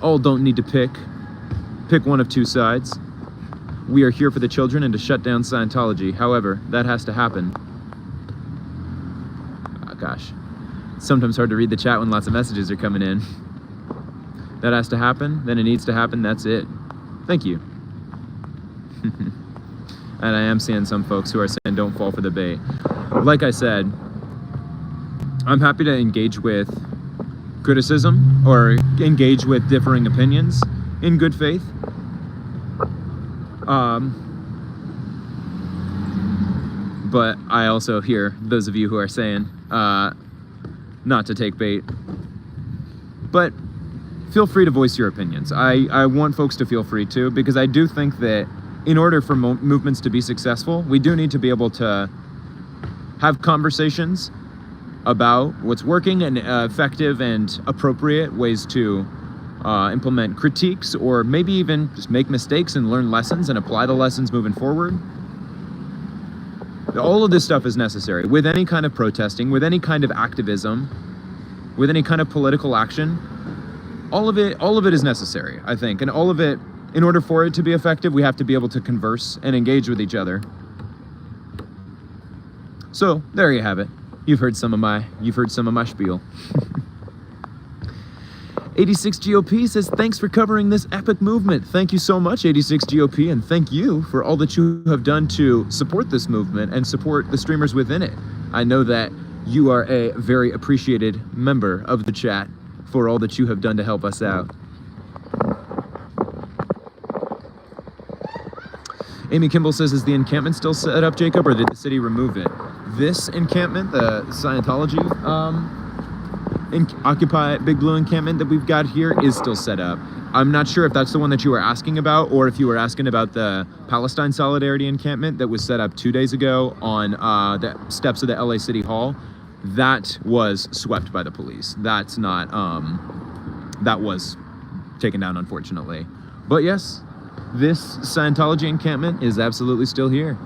Speaker 1: all don't need to pick one of two sides. we are here for the children and to shut down Scientology. However, that has to happen. Oh, gosh. It's sometimes hard to read the chat when lots of messages are coming in. That has to happen, then it needs to happen, that's it. Thank you. And I am seeing some folks who are saying don't fall for the bait. Like I said, I'm happy to engage with criticism or engage with differing opinions in good faith. But I also hear those of you who are saying not to take bait. But feel free to voice your opinions. I want folks to feel free to, because I do think that in order for movements to be successful, we do need to be able to have conversations about what's working and effective and appropriate ways to implement critiques, or maybe even just make mistakes and learn lessons and apply the lessons moving forward. All of this stuff is necessary with any kind of protesting, with any kind of activism, with any kind of political action. All of it is necessary, I think, and all of it, in order for it to be effective, we have to be able to converse and engage with each other. So there you have it. You've heard some of my spiel. 86 GOP says, thanks for covering this epic movement. Thank you so much, 86 GOP, and thank you for all that you have done to support this movement and support the streamers within it. I know that you are a very appreciated member of the chat for all that you have done to help us out. Amy Kimball says, is the encampment still set up, Jacob, or did the city remove it? This encampment, the Scientology Occupy Big Blue encampment that we've got here, is still set up. I'm not sure if that's the one that you were asking about, or if you were asking about the Palestine Solidarity encampment that was set up 2 days ago on the steps of the LA City Hall. That was swept by the police. That's not, that was taken down, unfortunately. But yes, this Scientology encampment is absolutely still here.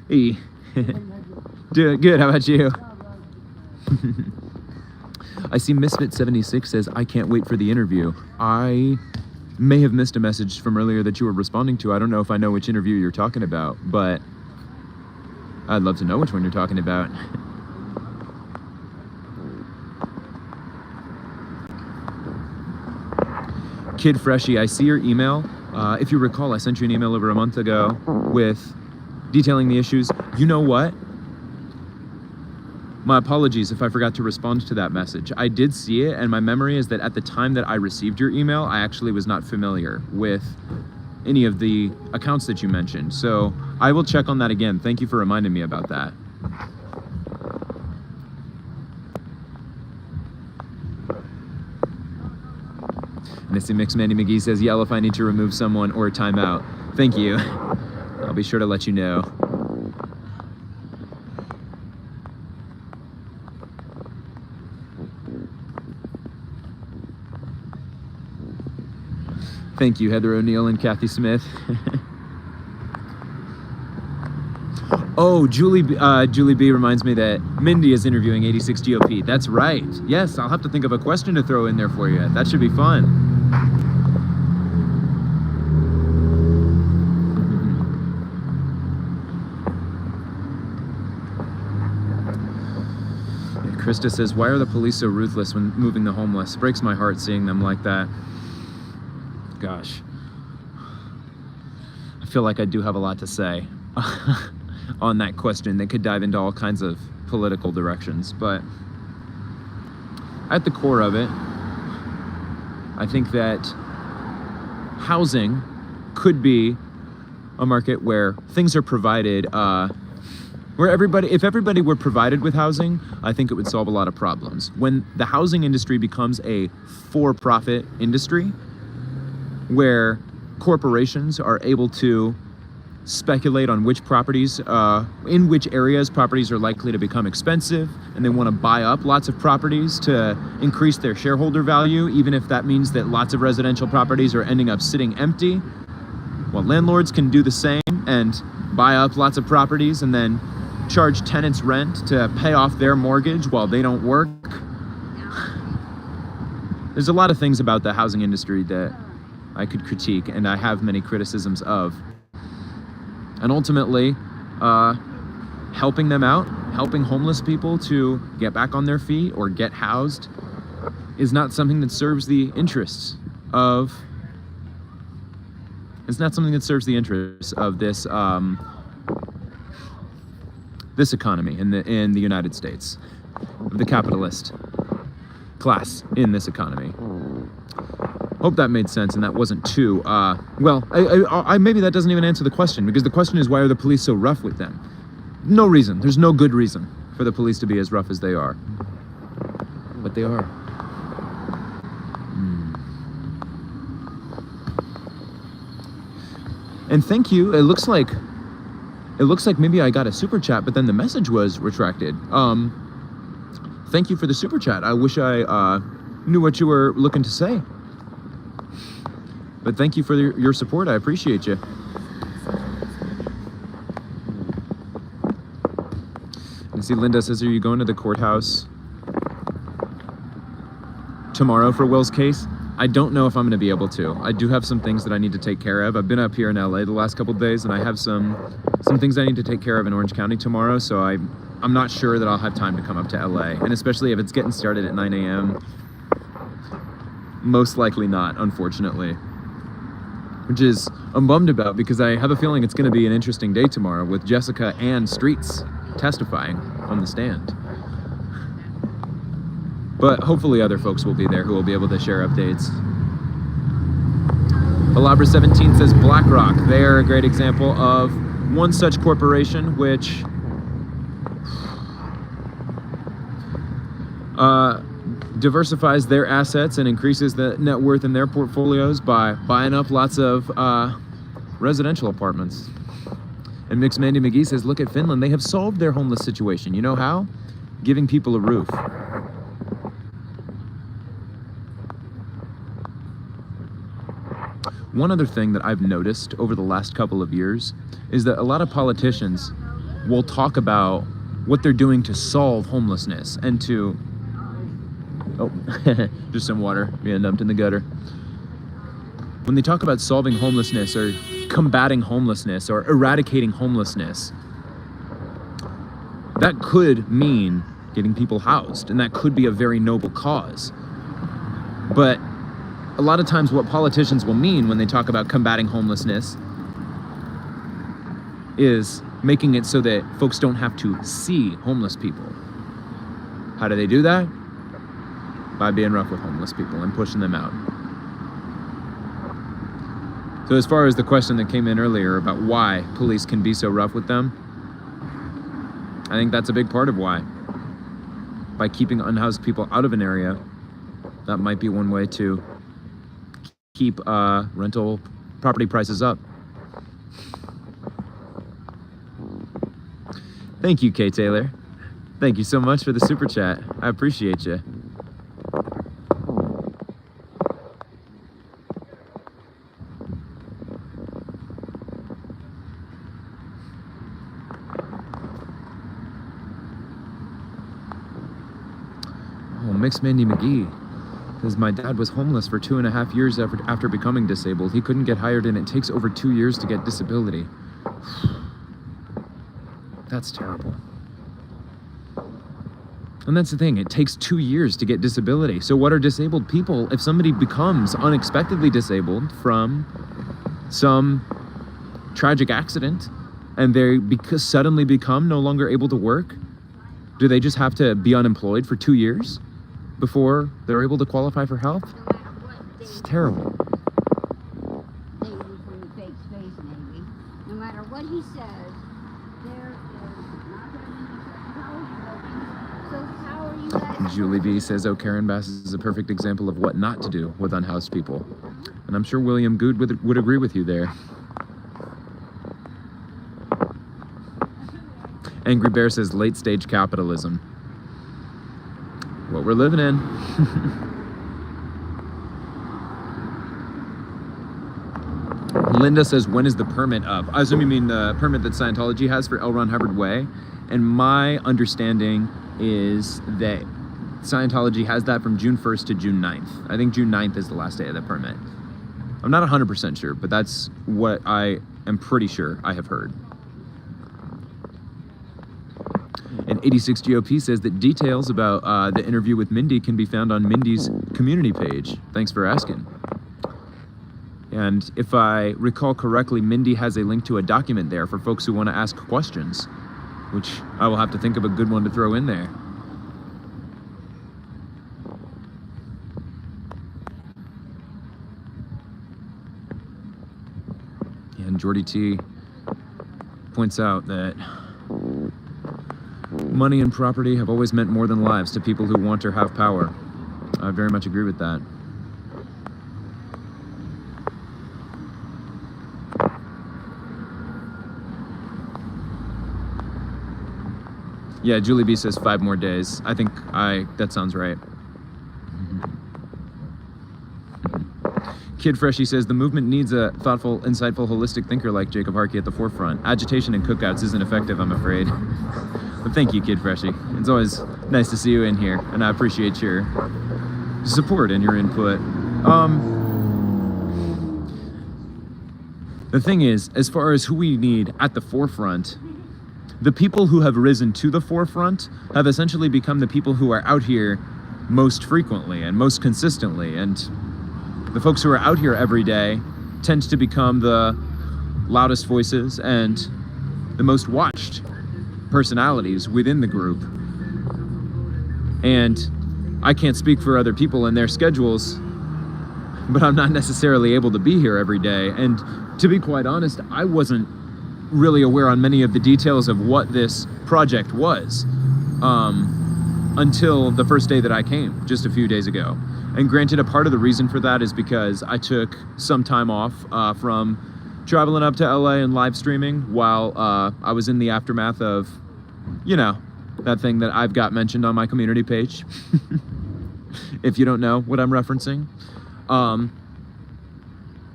Speaker 1: Hey. Doing good, how about you? I see Misfit76 says, I can't wait for the interview. I may have missed a message from earlier that you were responding to. I don't know if I know which interview you're talking about, but I'd love to know which one you're talking about. Kid Freshie, I see your email. If you recall, I sent you an email over a month ago with detailing the issues. You know what? My apologies if I forgot to respond to that message. I did see it, and my memory is that at the time that I received your email, I actually was not familiar with any of the accounts that you mentioned. So I will check on that again. Thank you for reminding me about that. And I see Mix Mandy McGee says, yell if I need to remove someone or time out. Thank you. I'll be sure to let you know. Thank you, Heather O'Neill and Kathy Smith. Oh, Julie B reminds me that Mindy is interviewing 86 GOP. That's right. Yes, I'll have to think of a question to throw in there for you. That should be fun. Krista says, why are the police so ruthless when moving the homeless? Breaks my heart seeing them like that. Gosh. I feel like I do have a lot to say on that question that could dive into all kinds of political directions. But at the core of it, I think that housing could be a market where things are provided, if everybody were provided with housing, I think it would solve a lot of problems. When the housing industry becomes a for-profit industry, where corporations are able to speculate on which properties, in which areas properties are likely to become expensive, and they want to buy up lots of properties to increase their shareholder value, even if that means that lots of residential properties are ending up sitting empty. Well, landlords can do the same and buy up lots of properties and then charge tenants rent to pay off their mortgage while they don't work. There's a lot of things about the housing industry that I could critique, and I have many criticisms of. And ultimately, helping them out, helping homeless people to get back on their feet or get housed is not something that serves the interests of this this economy in the United States, of the capitalist class in this economy. Hope that made sense and that wasn't too well. I maybe that doesn't even answer the question, because the question is, why are the police so rough with them? No reason. There's no good reason for the police to be as rough as they are, but they are. And thank you. It looks like maybe I got a super chat, but then the message was retracted. Thank you for the super chat. I wish I knew what you were looking to say. But thank you for your support. I appreciate you. And see, Linda says, are you going to the courthouse tomorrow for Will's case? I don't know if I'm going to be able to. I do have some things that I need to take care of. I've been up here in LA the last couple of days, and I have some things I need to take care of in Orange County tomorrow, so I'm not sure that I'll have time to come up to LA. And especially if it's getting started at 9 a.m., most likely not, unfortunately. Which is I'm bummed about, because I have a feeling it's going to be an interesting day tomorrow with Jessica and Streets testifying on the stand. But hopefully other folks will be there who will be able to share updates. Palabra17 says BlackRock. They are a great example of one such corporation which diversifies their assets and increases the net worth in their portfolios by buying up lots of residential apartments. And Mixed Mandy McGee says, look at Finland. They have solved their homeless situation. You know how? Giving people a roof. One other thing that I've noticed over the last couple of years is that a lot of politicians will talk about what they're doing to solve homelessness and to... Oh, just some water being dumped in the gutter. When they talk about solving homelessness or combating homelessness or eradicating homelessness, that could mean getting people housed, and that could be a very noble cause. But a lot of times what politicians will mean when they talk about combating homelessness is making it so that folks don't have to see homeless people. How do they do that? By being rough with homeless people and pushing them out. So as far as the question that came in earlier about why police can be so rough with them, I think that's a big part of why. By keeping unhoused people out of an area, that might be one way to keep rental property prices up. Thank you, Kay Taylor. Thank you so much for the super chat. I appreciate you. Oh, Mixed Mandy McGee. Because my dad was homeless for 2.5 years after becoming disabled. He couldn't get hired, and it takes over 2 years to get disability. That's terrible. And that's the thing, it takes 2 years to get disability. So what are disabled people? If somebody becomes unexpectedly disabled from some tragic accident, and they suddenly become no longer able to work, do they just have to be unemployed for 2 years before they're able to qualify for health? It's terrible.
Speaker 6: No matter what he says, there is not going to be so how are you guys?
Speaker 1: Julie B says, oh, Karen Bass is a perfect example of what not to do with unhoused people. And I'm sure William Good would agree with you there. Angry Bear says, late stage capitalism. What we're living in. Linda says, when is the permit up? I assume you mean the permit that Scientology has for L. Ron Hubbard Way. And my understanding is that Scientology has that from June 1st to June 9th. I think June 9th is the last day of the permit. I'm not 100% sure, but that's what I am pretty sure I have heard. And 86 GOP says that details about the interview with Mindy can be found on Mindy's community page. Thanks for asking. And if I recall correctly, Mindy has a link to a document there for folks who want to ask questions, which I will have to think of a good one to throw in there. And Jordy T points out that money and property have always meant more than lives to people who want or have power. I very much agree with that. Yeah, Julie B says 5 more days. I think that sounds right. Kid Freshie says the movement needs a thoughtful, insightful, holistic thinker like Jacob Harkey at the forefront. Agitation and cookouts isn't effective, I'm afraid. But thank you, Kid Freshie. It's always nice to see you in here, and I appreciate your support and your input. The thing is, as far as who we need at the forefront, the people who have risen to the forefront have essentially become the people who are out here most frequently and most consistently. And the folks who are out here every day tend to become the loudest voices and the most watched personalities within the group. And I can't speak for other people and their schedules, but I'm not necessarily able to be here every day. And to be quite honest, I wasn't really aware on many of the details of what this project was until the first day that I came, just a few days ago. And granted, a part of the reason for that is because I took some time off from traveling up to LA and live streaming while I was in the aftermath of, you know, that thing that I've got mentioned on my community page. If you don't know what I'm referencing.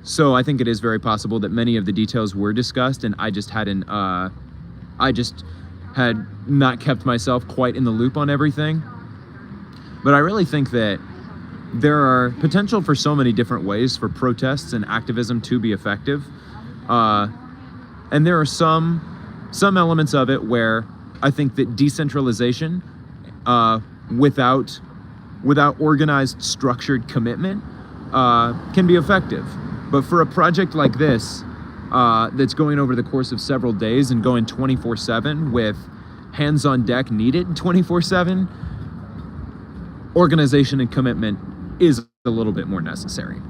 Speaker 1: So I think it is very possible that many of the details were discussed and I just had not kept myself quite in the loop on everything. But I really think that there are potential for so many different ways for protests and activism to be effective. And there are some elements of it where I think that decentralization without organized, structured commitment can be effective. But for a project like this, that's going over the course of several days and going 24/7 with hands on deck needed 24/7, organization and commitment is a little bit more necessary.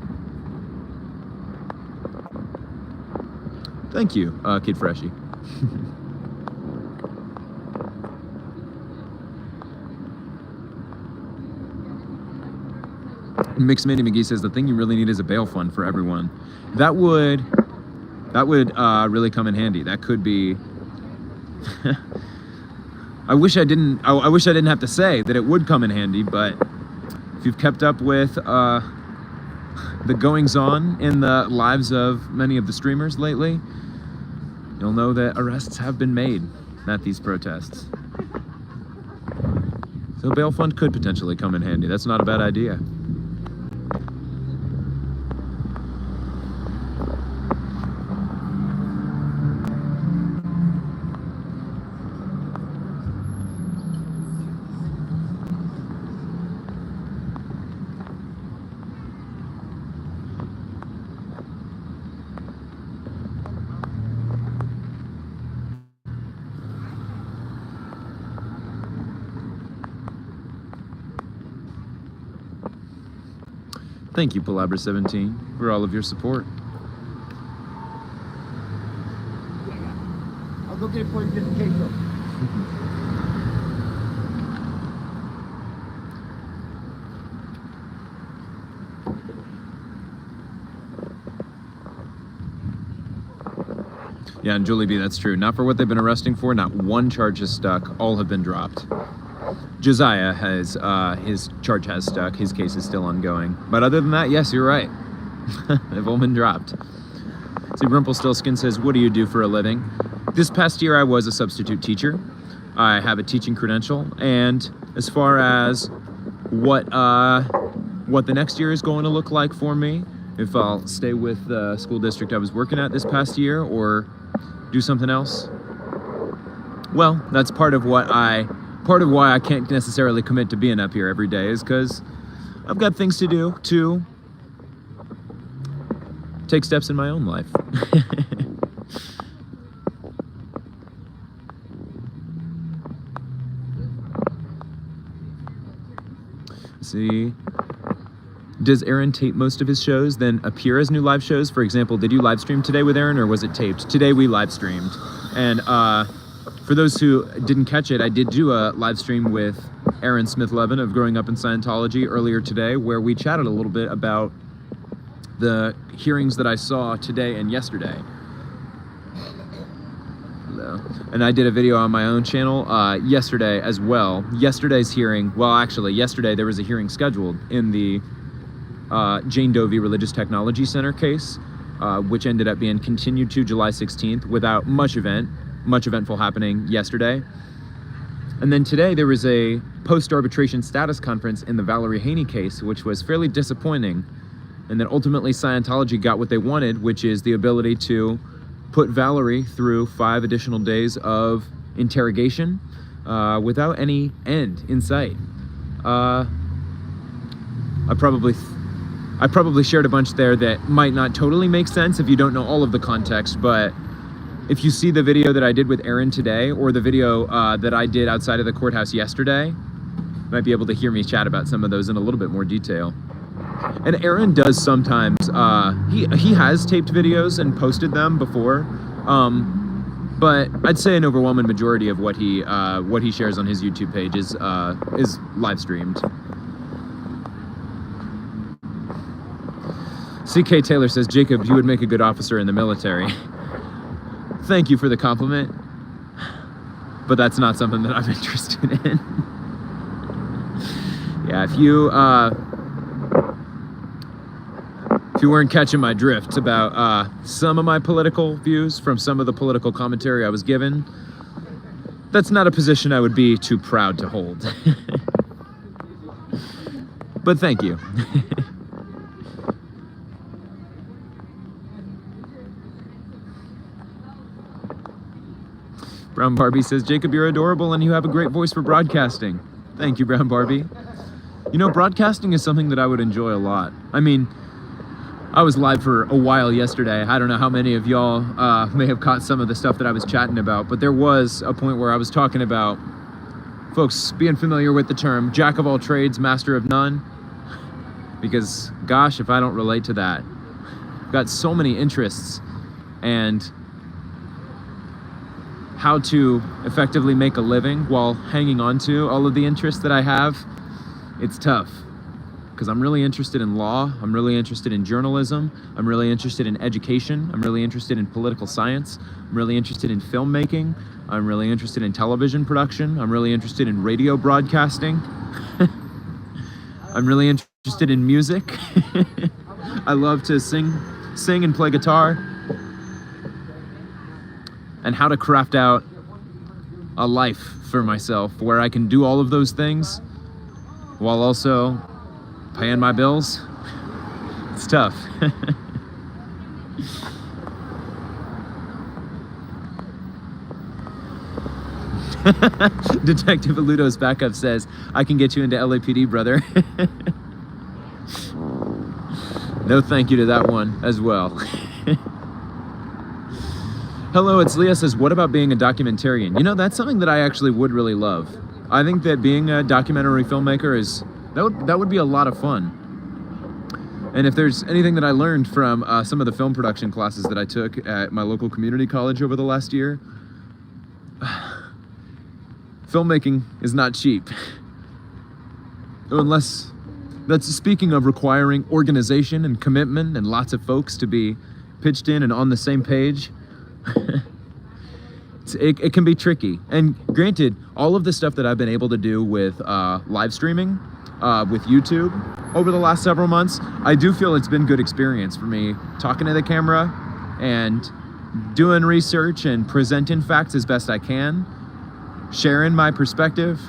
Speaker 1: Thank you, Kid Freshie. Mixed Manny McGee says the thing you really need is a bail fund for everyone. That would really come in handy. That could be. I wish I didn't have to say that it would come in handy, but if you've kept up with the goings on in the lives of many of the streamers lately, you'll know that arrests have been made at these protests. So a bail fund could potentially come in handy. That's not a bad idea. Thank you, Palabra17, for all of your support.
Speaker 2: I'll go get it for you just in case though.
Speaker 1: Yeah, and Julie B, that's true. Not for what they've been arresting for. Not one charge has stuck. All have been dropped. Josiah has, his charge has stuck. His case is still ongoing. But other than that, yes, you're right. They've all been dropped. See, Rumpelstiltskin says, what do you do for a living? This past year, I was a substitute teacher. I have a teaching credential. And as far as what the next year is going to look like for me, if I'll stay with the school district I was working at this past year or do something else, well, that's part of why I can't necessarily commit to being up here every day, is because I've got things to do to take steps in my own life. See, does Aaron tape most of his shows, then appear as new live shows? For example, did you live stream today with Aaron, or was it taped? Today we live streamed. And for those who didn't catch it, I did do a live stream with Aaron Smith-Levin of Growing Up in Scientology earlier today, where we chatted a little bit about the hearings that I saw today and yesterday. Hello. And I did a video on my own channel yesterday as well. Yesterday's hearing, well, actually, yesterday there was a hearing scheduled in the Jane Doe v. Religious Technology Center case, which ended up being continued to July 16th without much eventful happening yesterday. And then today there was a post-arbitration status conference in the Valerie Haney case, which was fairly disappointing. And then ultimately Scientology got what they wanted, which is the ability to put Valerie through 5 additional days of interrogation without any end in sight. I probably shared a bunch there that might not totally make sense if you don't know all of the context, but if you see the video that I did with Aaron today, or the video that I did outside of the courthouse yesterday, you might be able to hear me chat about some of those in a little bit more detail. And Aaron does sometimes, he has taped videos and posted them before, but I'd say an overwhelming majority of what he shares on his YouTube page is live streamed. CK Taylor says, Jacob, you would make a good officer in the military. Thank you for the compliment, but that's not something that I'm interested in. Yeah, if you weren't catching my drift about some of my political views from some of the political commentary I was given, that's not a position I would be too proud to hold. But thank you. Brown Barbie says, Jacob, you're adorable and you have a great voice for broadcasting. Thank you, Brown Barbie. You know, broadcasting is something that I would enjoy a lot. I mean, I was live for a while yesterday. I don't know how many of y'all may have caught some of the stuff that I was chatting about, but there was a point where I was talking about folks being familiar with the term jack of all trades, master of none. Because, gosh, if I don't relate to that. I've got so many interests, and how to effectively make a living while hanging on to all of the interests that I have, it's tough. Because I'm really interested in law, I'm really interested in journalism, I'm really interested in education, I'm really interested in political science, I'm really interested in filmmaking, I'm really interested in television production, I'm really interested in radio broadcasting, I'm really interested in music. I love to sing and play guitar, and how to craft out a life for myself where I can do all of those things while also paying my bills. It's tough. Detective Aludo's backup says, I can get you into LAPD, brother. No thank you to that one as well. Hello, it's Leah says, what about being a documentarian? You know, that's something that I actually would really love. I think that being a documentary filmmaker that would be a lot of fun. And if there's anything that I learned from some of the film production classes that I took at my local community college over the last year, filmmaking is not cheap. Unless, that's speaking of requiring organization and commitment and lots of folks to be pitched in and on the same page. It can be tricky. And granted, all of the stuff that I've been able to do with live streaming, with YouTube over the last several months, I do feel it's been good experience for me talking to the camera and doing research and presenting facts as best I can, sharing my perspective.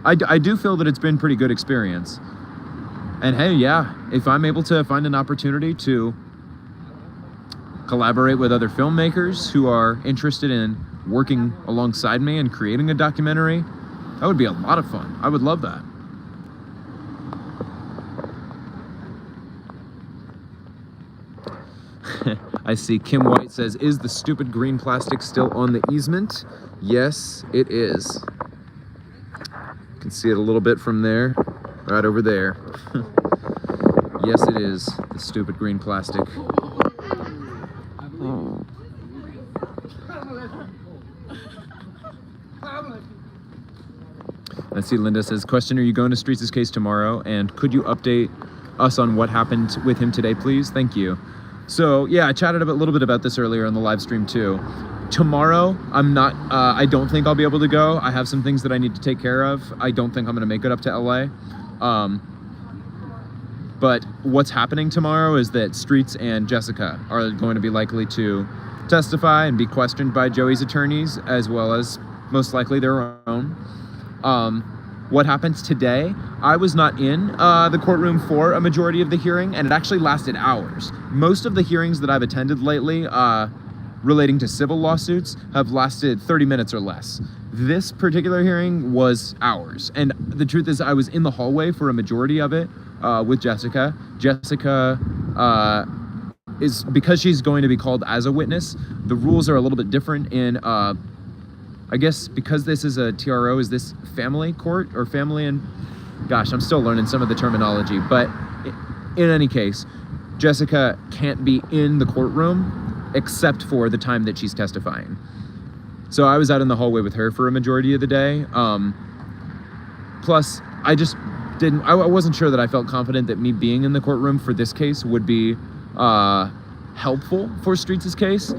Speaker 1: I do feel that it's been pretty good experience. And hey, yeah, if I'm able to find an opportunity to collaborate with other filmmakers who are interested in working alongside me and creating a documentary, that would be a lot of fun. I would love that. I see Kim White says, is the stupid green plastic still on the easement? Yes, it is. You can see it a little bit from there, right over there. Yes, it is, the stupid green plastic. I see Linda says, question, are you going to Streets' case tomorrow? And could you update us on what happened with him today, please? Thank you. So yeah, I chatted a little bit about this earlier on the live stream too. Tomorrow, I don't think I'll be able to go. I have some things that I need to take care of. I don't think I'm gonna make it up to LA. But what's happening tomorrow is that Streets and Jessica are going to be likely to testify and be questioned by Joey's attorneys, as well as most likely their own. What happens today, I was not in the courtroom for a majority of the hearing, and it actually lasted hours. Most of the hearings that I've attended lately relating to civil lawsuits have lasted 30 minutes or less. This particular hearing was hours, and the truth is I was in the hallway for a majority of it with Jessica. Jessica is, because she's going to be called as a witness, the rules are a little bit different in I guess because this is a TRO, is this family court or family and, gosh, I'm still learning some of the terminology, but in any case, Jessica can't be in the courtroom except for the time that she's testifying. So I was out in the hallway with her for a majority of the day. Plus, I wasn't sure that I felt confident that me being in the courtroom for this case would be helpful for Streets' case.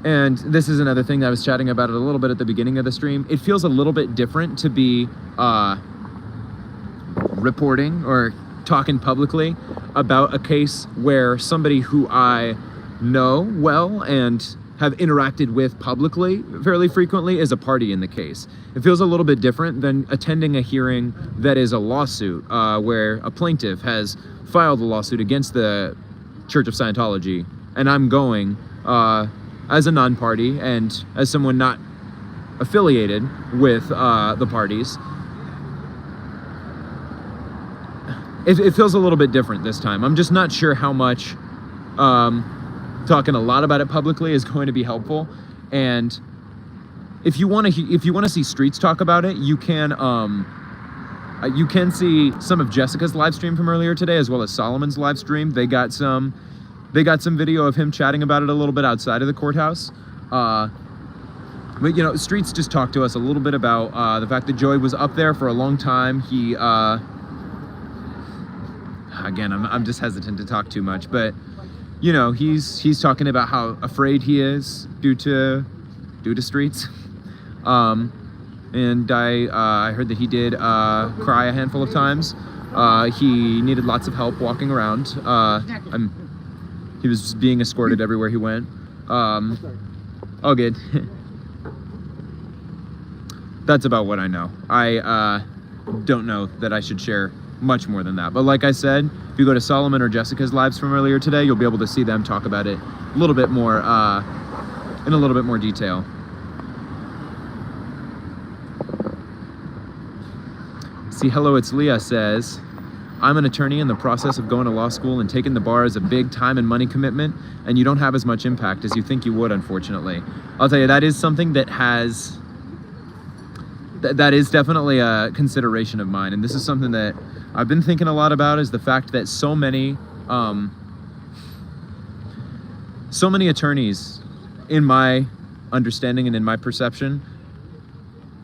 Speaker 1: And this is another thing that I was chatting about it a little bit at the beginning of the stream. It feels a little bit different to be reporting or talking publicly about a case where somebody who I know well and have interacted with publicly fairly frequently is a party in the case. It feels a little bit different than attending a hearing that is a lawsuit where a plaintiff has filed a lawsuit against the Church of Scientology, and I'm going as a non-party and as someone not affiliated with the parties. It feels a little bit different this time. I'm just not sure how much talking a lot about it publicly is going to be helpful. And if you want to see Streets talk about it, you can see some of Jessica's live stream from earlier today, as well as Solomon's live stream. They got some video of him chatting about it a little bit outside of the courthouse. But you know, Streets just talked to us a little bit about the fact that Joey was up there for a long time. He again, I'm just hesitant to talk too much, but you know, he's talking about how afraid he is due to Streets. And I heard that he did cry a handful of times. He needed lots of help walking around. He was being escorted everywhere he went. All good. That's about what I know. I don't know that I should share much more than that. But like I said, if you go to Solomon or Jessica's lives from earlier today, you'll be able to see them talk about it a little bit more, in a little bit more detail. See, hello, it's Leah says, I'm an attorney in the process of going to law school, and taking the bar is a big time and money commitment, and you don't have as much impact as you think you would, unfortunately. I'll tell you, that is something that that is definitely a consideration of mine, and this is something that I've been thinking a lot about, is the fact that so many attorneys, in my understanding and in my perception,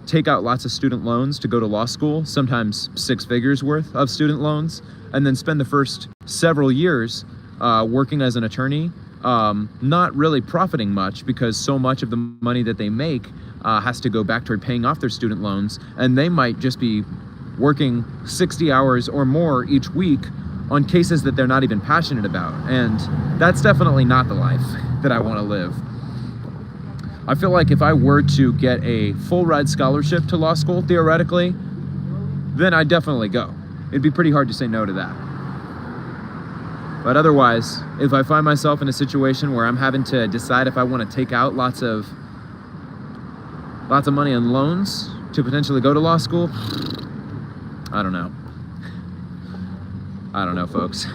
Speaker 1: take out lots of student loans to go to law school, sometimes 6 figures worth of student loans, and then spend the first several years working as an attorney, not really profiting much, because so much of the money that they make has to go back toward paying off their student loans, and they might just be working 60 hours or more each week on cases that they're not even passionate about. And that's definitely not the life that I want to live. I feel like if I were to get a full ride scholarship to law school, theoretically, then I'd definitely go. It'd be pretty hard to say no to that. But otherwise, if I find myself in a situation where I'm having to decide if I want to take out lots of money on loans to potentially go to law school, I don't know. I don't know, folks.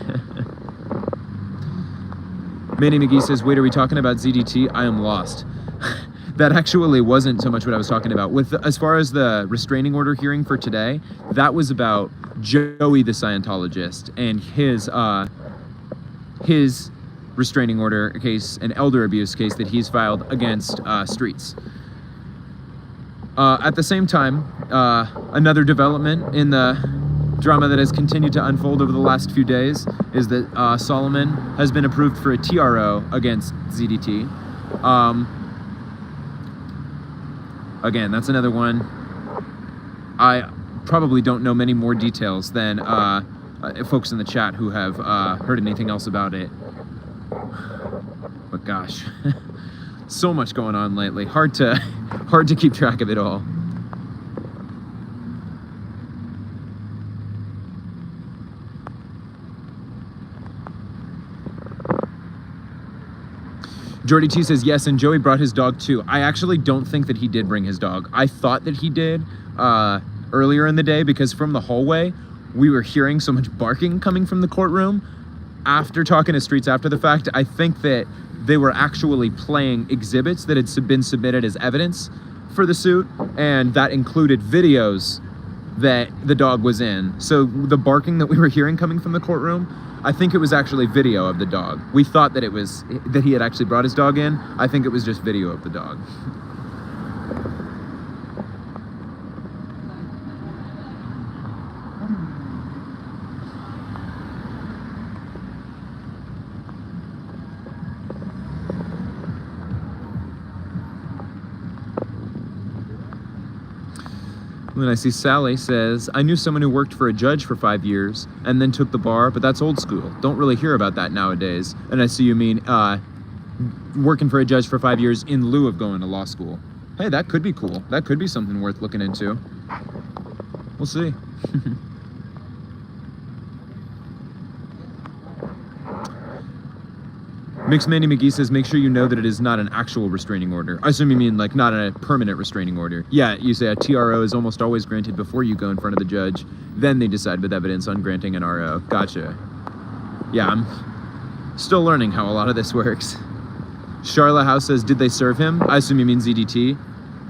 Speaker 1: Manny McGee says, wait, are we talking about ZDT? I am lost. That actually wasn't so much what I was talking about. As far as the restraining order hearing for today, that was about Joey the Scientologist and his restraining order case, an elder abuse case that he's filed against Streets. At the same time, another development in the drama that has continued to unfold over the last few days is that Solomon has been approved for a TRO against ZDT. Again, that's another one. I probably don't know many more details than folks in the chat who have heard anything else about it. But gosh, so much going on lately. Hard to keep track of it all. Jordy T says, yes, and Joey brought his dog too. I actually don't think that he did bring his dog. I thought that he did earlier in the day because from the hallway, we were hearing so much barking coming from the courtroom. After talking to Streets after the fact, I think that they were actually playing exhibits that had been submitted as evidence for the suit, and that included videos that the dog was in. So the barking that we were hearing coming from the courtroom, I think it was actually video of the dog. We thought that he had actually brought his dog in. I think it was just video of the dog. Then I see Sally says, I knew someone who worked for a judge for 5 years and then took the bar, but that's old school. Don't really hear about that nowadays. And I see you mean working for a judge for 5 years in lieu of going to law school. Hey, that could be cool. That could be something worth looking into. We'll see. Mixed Manny McGee says, make sure you know that it is not an actual restraining order. I assume you mean like not a permanent restraining order. Yeah, you say a TRO is almost always granted before you go in front of the judge. Then they decide with evidence on granting an RO. Gotcha. Yeah, I'm still learning how a lot of this works. Charlotte House says, did they serve him? I assume you mean ZDT.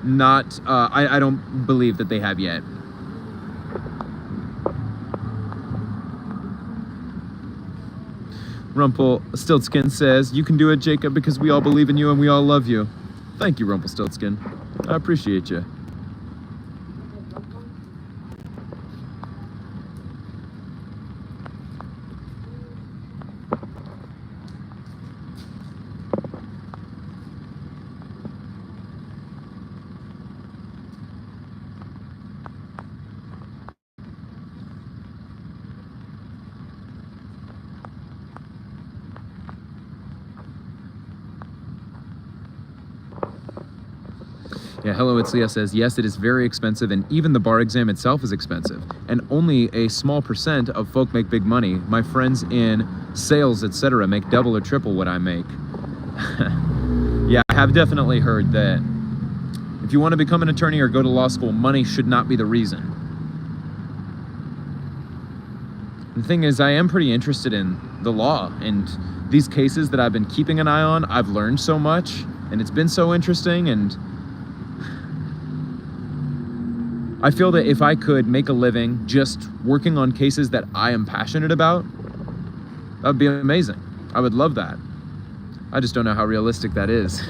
Speaker 1: Not, I don't believe that they have yet. Rumpelstiltskin says, you can do it, Jacob, because we all believe in you and we all love you. Thank you, Rumpelstiltskin. I appreciate you. Yeah, Hello It's Leah says, yes, it is very expensive, and even the bar exam itself is expensive. And only a small percent of folk make big money. My friends in sales, etc., make double or triple what I make. Yeah, I have definitely heard that if you want to become an attorney or go to law school, money should not be the reason. The thing is, I am pretty interested in the law, and these cases that I've been keeping an eye on, I've learned so much, and it's been so interesting, and I feel that if I could make a living just working on cases that I am passionate about, that would be amazing. I would love that. I just don't know how realistic that is.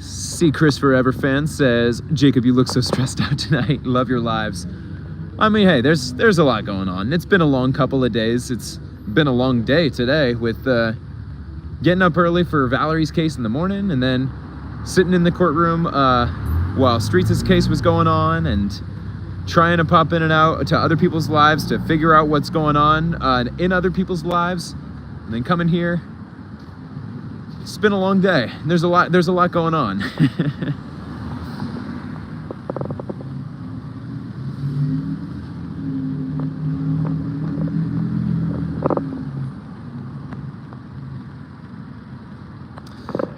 Speaker 1: See Chris Forever Fan says, Jacob, you look so stressed out tonight. Love your lives. I mean, hey, there's a lot going on. It's been a long couple of days. It's been a long day today with getting up early for Valerie's case in the morning and then sitting in the courtroom while Streets' case was going on and trying to pop in and out to other people's lives to figure out what's going on in other people's lives, and then coming here. It's been a long day. There's a lot going on.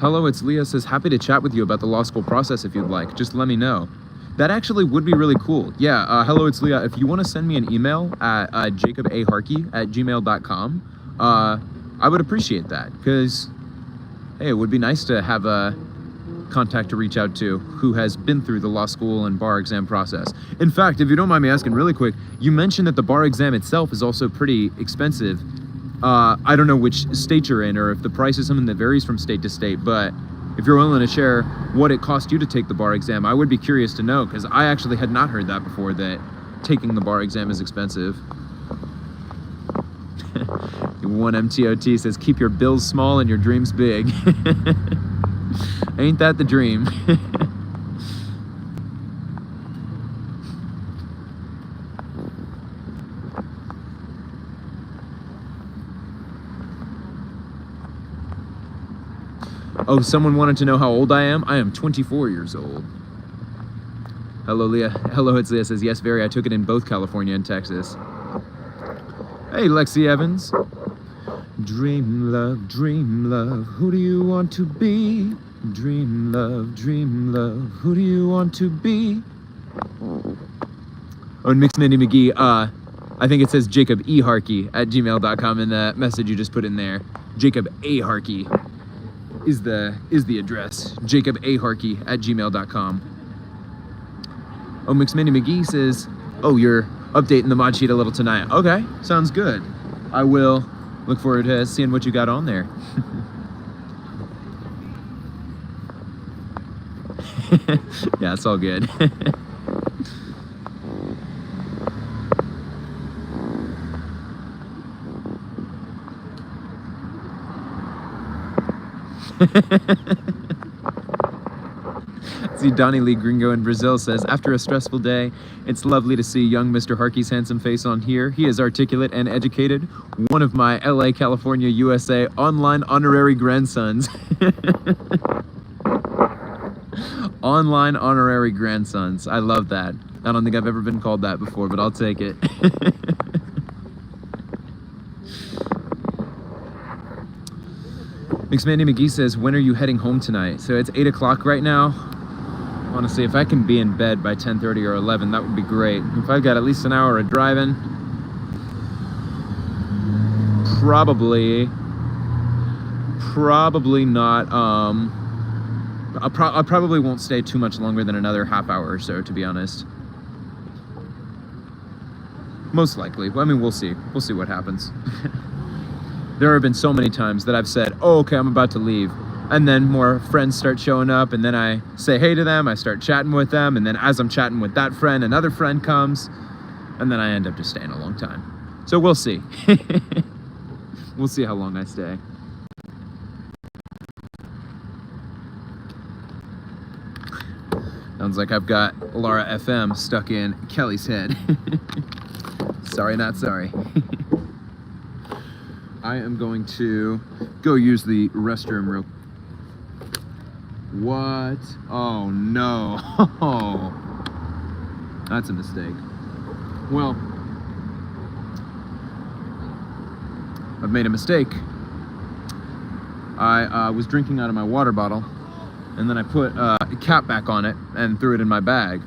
Speaker 1: Hello, it's Leah. Says, happy to chat with you about the law school process if you'd like. Just let me know. That actually would be really cool. Yeah, hello, it's Leah. If you want to send me an email at jacobaharkey@gmail.com, I would appreciate that, because, hey, it would be nice to have a contact to reach out to who has been through the law school and bar exam process. In fact, if you don't mind me asking really quick, you mentioned that the bar exam itself is also pretty expensive. I don't know which state you're in or if the price is something that varies from state to state, but if you're willing to share what it cost you to take the bar exam, I would be curious to know, because I actually had not heard that before, that taking the bar exam is expensive. One MTOT says, keep your bills small and your dreams big. Ain't that the dream? Oh, someone wanted to know how old I am? I am 24 years old. Hello, Leah. Hello, it's Leah. Says, yes, very. I took it in both California and Texas. Hey, Lexi Evans. Dream love, who do you want to be? Dream love, who do you want to be? Oh, and Mixed Mindy McGee, I think it says Jacob E. Harkey at gmail.com in the message you just put in there. Jacob A. Harkey is the address. Jacob A. Harkey at gmail.com. Oh, Mixed Mindy McGee says, oh, you're updating the mod sheet a little tonight. Okay, sounds good. I will look forward to seeing what you got on there. Yeah, it's all good. See, Donnie Lee Gringo in Brazil says, after a stressful day, it's lovely to see young Mr. Harkey's handsome face on here. He is articulate and educated. One of my LA, California, USA online honorary grandsons. Online honorary grandsons. I love that. I don't think I've ever been called that before, but I'll take it. Mixed Mandy McGee says, when are you heading home tonight? So it's 8 o'clock right now. Honestly, if I can be in bed by 10:30 or 11, that would be great. If I've got at least an hour of driving, probably not. I probably won't stay too much longer than another half hour or so, to be honest. Most likely. I mean, we'll see. We'll see what happens. There have been so many times that I've said, oh, okay, I'm about to leave. And then more friends start showing up, and then I say hey to them, I start chatting with them, and then as I'm chatting with that friend, another friend comes, and then I end up just staying a long time. So we'll see. We'll see how long I stay. Sounds like I've got Laura FM stuck in Kelly's head. Sorry, not sorry. I am going to go use the restroom real. What? Oh no. That's a mistake. Well, I've made a mistake. I was drinking out of my water bottle, and then I put a cap back on it and threw it in my bag.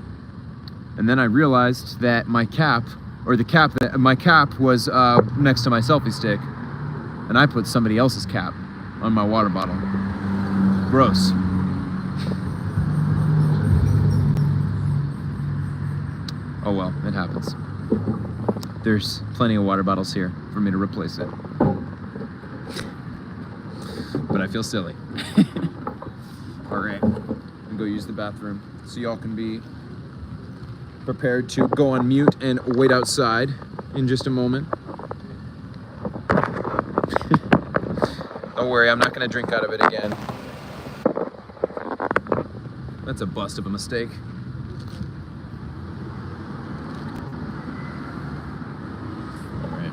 Speaker 1: And then I realized that my cap was next to my selfie stick, and I put somebody else's cap on my water bottle. Gross. Oh well, it happens. There's plenty of water bottles here for me to replace it. But I feel silly. Alright, I'm gonna go use the bathroom so y'all can be prepared to go on mute and wait outside in just a moment. Don't worry, I'm not gonna drink out of it again. That's a bust of a mistake. All right.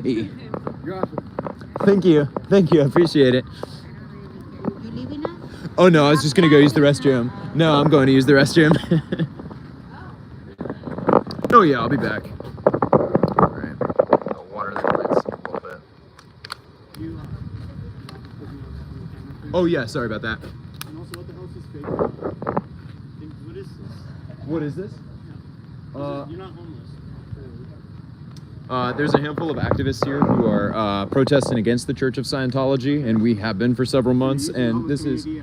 Speaker 1: Hey.
Speaker 2: You're awesome.
Speaker 1: Thank you. Thank you. I appreciate it.
Speaker 5: You leaving us?
Speaker 1: Oh no, I was just gonna go use the restroom. No, I'm going to use the restroom. Oh yeah, I'll be back. All right. I'll water the plants a little bit.
Speaker 2: You,
Speaker 1: Oh yeah, sorry about that.
Speaker 2: and also, what the hell is this fake? What is this?
Speaker 1: What is this?
Speaker 2: You're not homeless.
Speaker 1: There's a handful of activists here who are protesting against the Church of Scientology, and we have been for several months. And this is.
Speaker 2: As a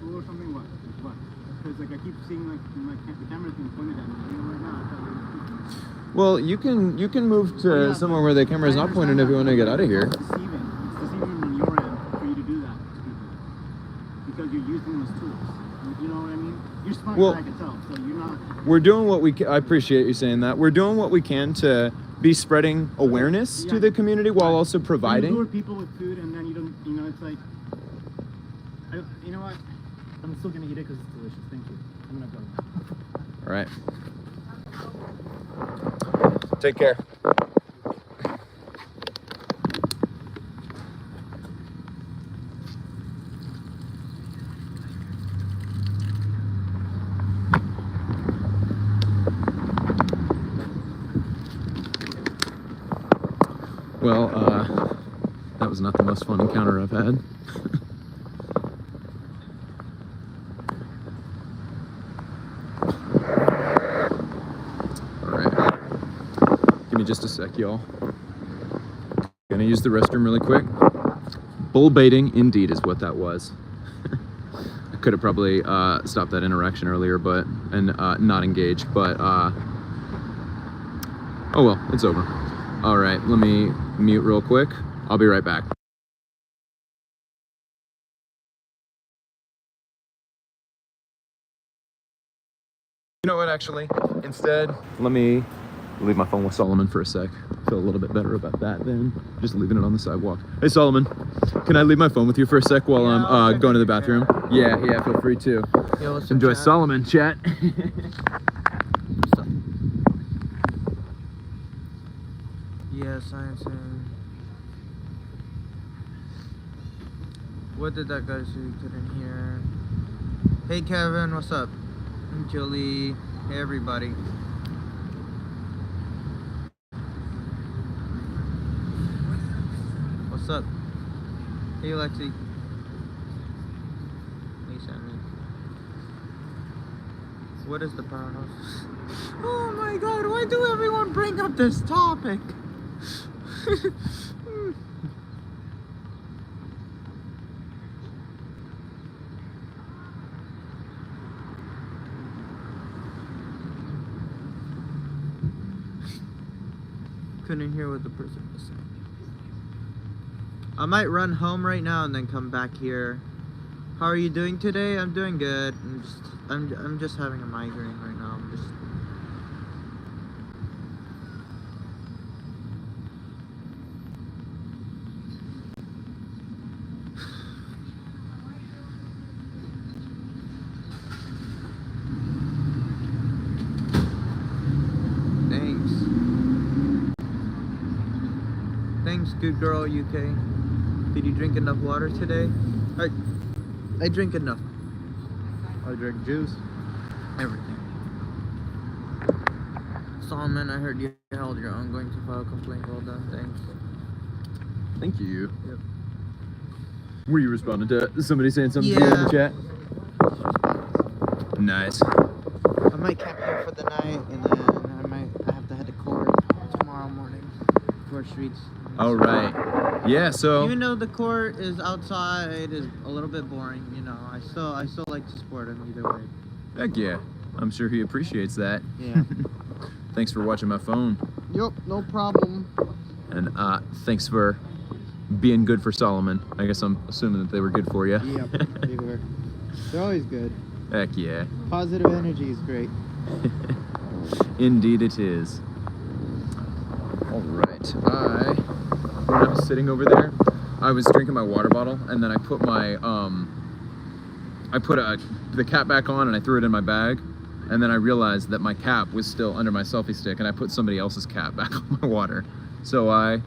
Speaker 2: tool or something. What? Because like I keep seeing like the camera's being pointed at me. You know, right now. I thought
Speaker 1: Well, you can move to somewhere where the camera's not pointed if you want to get out of here.
Speaker 2: It's deceiving. It's deceiving on your end for you to do that to people because you're using them as tools. You know what I mean? You're smart,
Speaker 1: Well,
Speaker 2: I can tell. So you're not.
Speaker 1: We're doing what we can. I appreciate you saying that. We're doing what we can to be spreading awareness to the community while also
Speaker 2: You
Speaker 1: providing.
Speaker 2: lure people with food and then you don't. You know, it's like. You know what? I'm still gonna eat it because it's delicious. Thank you. I'm gonna go.
Speaker 1: All right. Take care. Well, that was not the most fun encounter I've had. Alright. Give me just a sec, y'all. Gonna use the restroom really quick. Bull baiting, indeed, is what that was. I could have probably stopped that interaction earlier, but not engaged, but oh well, it's over. All right, let me mute real quick. I'll be right back. You know what, actually? Instead, let me leave my phone with Solomon for a sec. Feel a little bit better about that than just leaving it on the sidewalk. Hey, Solomon, can I leave my phone with you for a sec while I'm going to the bathroom? Yeah, feel free to.
Speaker 7: Yo, what's up,
Speaker 1: Enjoy
Speaker 7: chat?
Speaker 1: Solomon, chat.
Speaker 7: Yeah, science and... What did that guy say you couldn't hear? Hey Kevin, what's up? I'm Julie. Hey everybody. What's up? Hey Lexi. Hey Sammy. What is the powerhouse? Oh my god, why do everyone bring up this topic? Couldn't hear what the person was saying. I might run home right now and then come back here. How are you doing today? I'm doing good. I'm just having a migraine right now. I'm just Thanks, good girl, UK. Did you drink enough water today? I drink enough. I drink juice. Everything. Solomon, I heard you held your own, going to file a complaint. Well done, thanks.
Speaker 1: Thank you.
Speaker 7: Yep.
Speaker 1: Were you responding to somebody saying something to you in the chat? Nice.
Speaker 7: I might camp here for the night, and then I have to head to court tomorrow morning for streets.
Speaker 1: All right. Yeah. So.
Speaker 7: Even though the court is outside, is a little bit boring, you know, I still like to support him either way.
Speaker 1: Heck yeah. I'm sure he appreciates that.
Speaker 7: Yeah.
Speaker 1: Thanks for watching my phone.
Speaker 7: Yep, no problem.
Speaker 1: And thanks for being good for Solomon. I guess I'm assuming that they were good for you.
Speaker 7: Yep, they were. They're always good.
Speaker 1: Heck yeah.
Speaker 7: Positive energy is great.
Speaker 1: Indeed it is. All right. When I was sitting over there, I was drinking my water bottle, and then I put my the cap back on, and I threw it in my bag, and then I realized that my cap was still under my selfie stick, and I put somebody else's cap back on my water. So I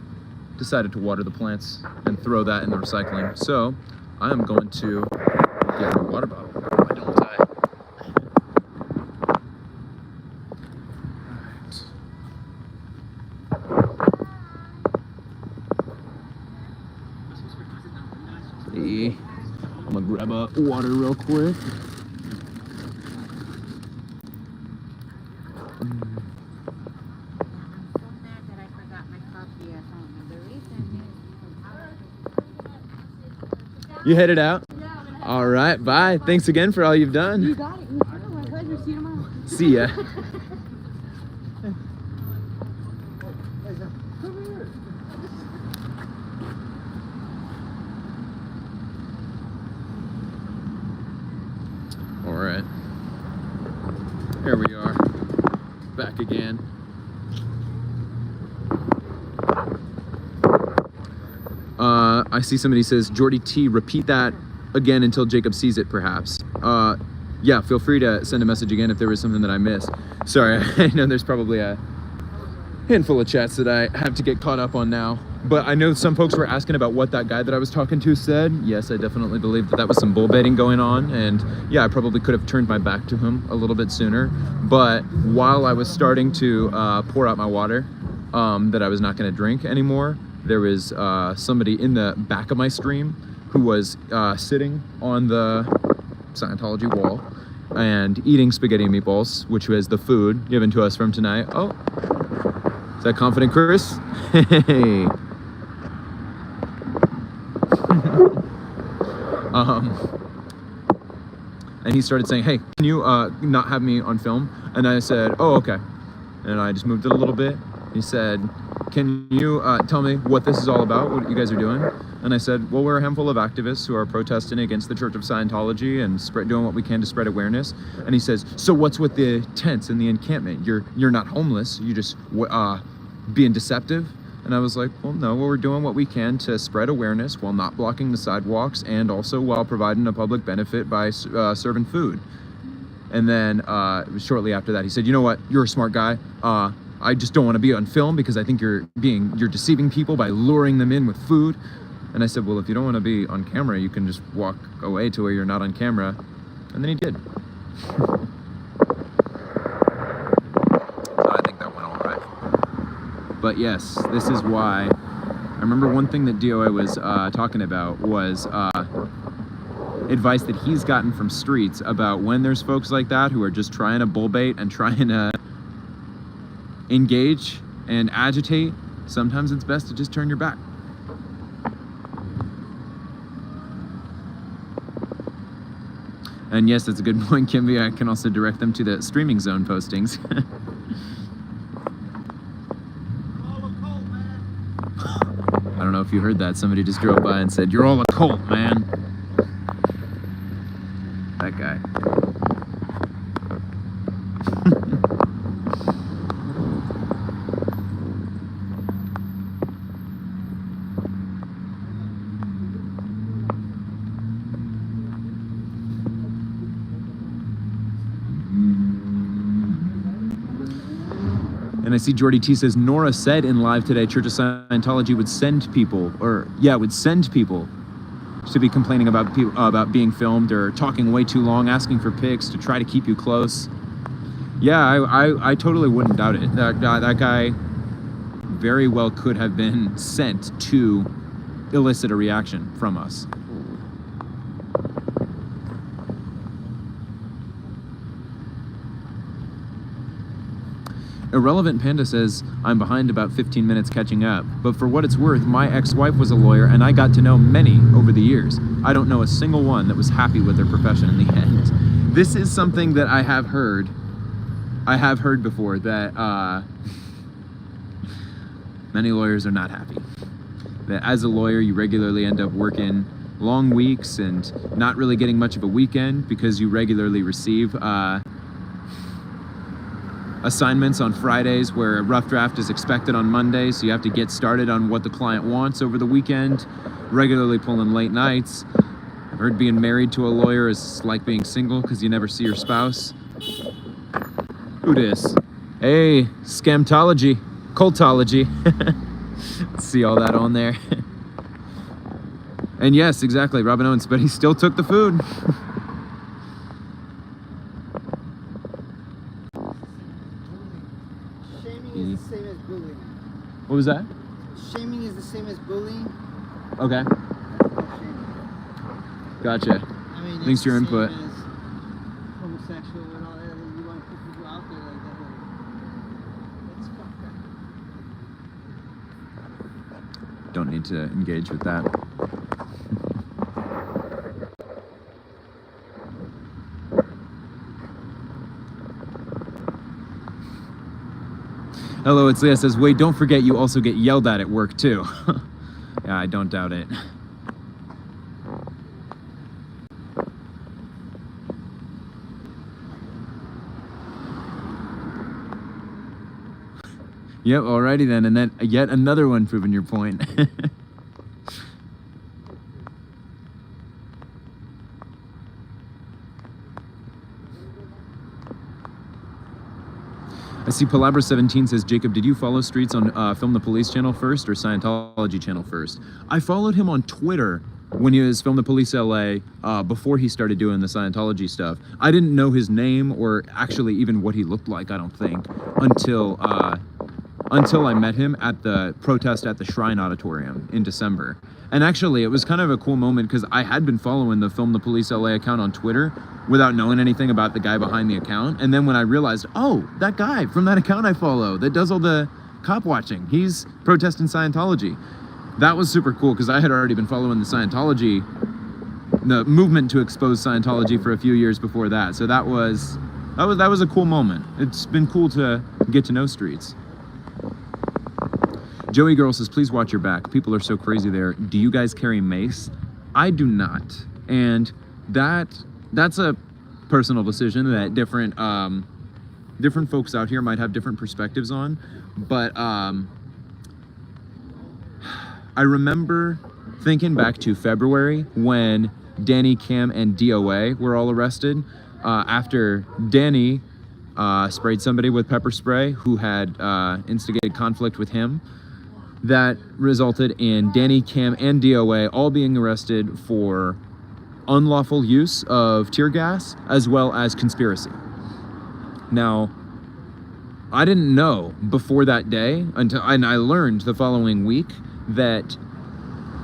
Speaker 1: decided to water the plants and throw that in the recycling. So I am going to get my water bottle. Why don't I? See, I'm gonna grab a water real quick.
Speaker 5: I'm so mad that I forgot my coffee at home. And the reason is
Speaker 1: You headed out? All right, bye. Thanks again for all you've
Speaker 3: You
Speaker 1: done.
Speaker 3: got it. You too. My pleasure. See you tomorrow.
Speaker 1: See ya. All right. Here we are, back again. I see somebody says, Jordy T, repeat that again until Jacob sees it, perhaps. Yeah, feel free to send a message again if there was something that I missed. Sorry, I know there's probably a handful of chats that I have to get caught up on now. But I know some folks were asking about what that guy that I was talking to said. Yes, I definitely believe that was some bull baiting going on. And yeah, I probably could have turned my back to him a little bit sooner. But while I was starting to pour out my water that I was not going to drink anymore, there was somebody in the back of my stream who was sitting on the Scientology wall and eating spaghetti and meatballs, which was the food given to us from tonight. Oh, is that Confident Chris? Hey. And he started saying, hey, can you not have me on film? And I said, oh, okay. And I just moved it a little bit. He said, can you tell me what this is all about, what you guys are doing? And I said, well, we're a handful of activists who are protesting against the Church of Scientology and doing what we can to spread awareness. And he says, so what's with the tents and the encampment? You're not homeless, you're just being deceptive? And I was like, well, no, we're doing what we can to spread awareness while not blocking the sidewalks and also while providing a public benefit by serving food. And then shortly after that, he said, you know what, you're a smart guy. I just don't want to be on film because I think you're deceiving people by luring them in with food. And I said, well, if you don't want to be on camera, you can just walk away to where you're not on camera. And then he did. So I think that went all right. But yes, this is why. I remember one thing that DOA was talking about was advice that he's gotten from streets about when there's folks like that who are just trying to bull bait and trying to engage and agitate. Sometimes it's best to just turn your back. And yes, that's a good point, Kimby. I can also direct them to the streaming zone postings. I don't know if you heard that. Somebody just drove by and said, you're all a cult, man. That guy. And I see Jordy T says, Nora said in live today, Church of Scientology would send people to be complaining about being filmed or talking way too long, asking for pics to try to keep you close. Yeah, I totally wouldn't doubt it. That guy very well could have been sent to elicit a reaction from us. Irrelevant Panda says, I'm behind about 15 minutes catching up, but for what it's worth, my ex-wife was a lawyer and I got to know many over the years. I don't know a single one that was happy with their profession in the end. This is something that I have heard before, that many lawyers are not happy. That as a lawyer, you regularly end up working long weeks and not really getting much of a weekend because you regularly receive a assignments on Fridays where a rough draft is expected on Monday, so you have to get started on what the client wants over the weekend, regularly pulling late nights. I've heard being married to a lawyer is like being single because you never see your spouse. Who dis? Hey, scamtology, cultology. See all that on there. And yes, exactly, Robin Owens, but he still took the food.
Speaker 8: Shaming is the same as bullying.
Speaker 1: What was that?
Speaker 8: Shaming is the same as bullying.
Speaker 1: Okay,
Speaker 8: Shaming.
Speaker 1: gotcha.
Speaker 8: I mean,
Speaker 1: Thanks for your
Speaker 8: it's the
Speaker 1: input.
Speaker 8: same as homosexual and all that. And you want to put people out there like that. Like, that's fucked up.
Speaker 1: Don't need to engage with that. Hello, it's Leah says, wait, don't forget you also get yelled at work too. Yeah, I don't doubt it. Yep, alrighty then, and then yet another one proving your point. I see Palabra17 says, Jacob, did you follow Streets on Film the Police channel first or Scientology channel first? I followed him on Twitter when he was Film the Police LA before he started doing the Scientology stuff. I didn't know his name or actually even what he looked like, I don't think, until I met him at the protest at the Shrine Auditorium in December. And actually, it was kind of a cool moment because I had been following the Film the Police LA account on Twitter without knowing anything about the guy behind the account. And then when I realized, oh, that guy from that account I follow that does all the cop watching, he's protesting Scientology. That was super cool because I had already been following the movement to expose Scientology for a few years before that. So that was a cool moment. It's been cool to get to know Streets. Joey Girl says, please watch your back. People are so crazy there. Do you guys carry mace? I do not. And that's a personal decision that different folks out here might have different perspectives on. But I remember thinking back to February when Danny, Cam, and DOA were all arrested after Danny sprayed somebody with pepper spray who had instigated conflict with him. That resulted in Danny, Cam, and DOA all being arrested for unlawful use of tear gas as well as conspiracy. Now, I didn't know before that day and I learned the following week that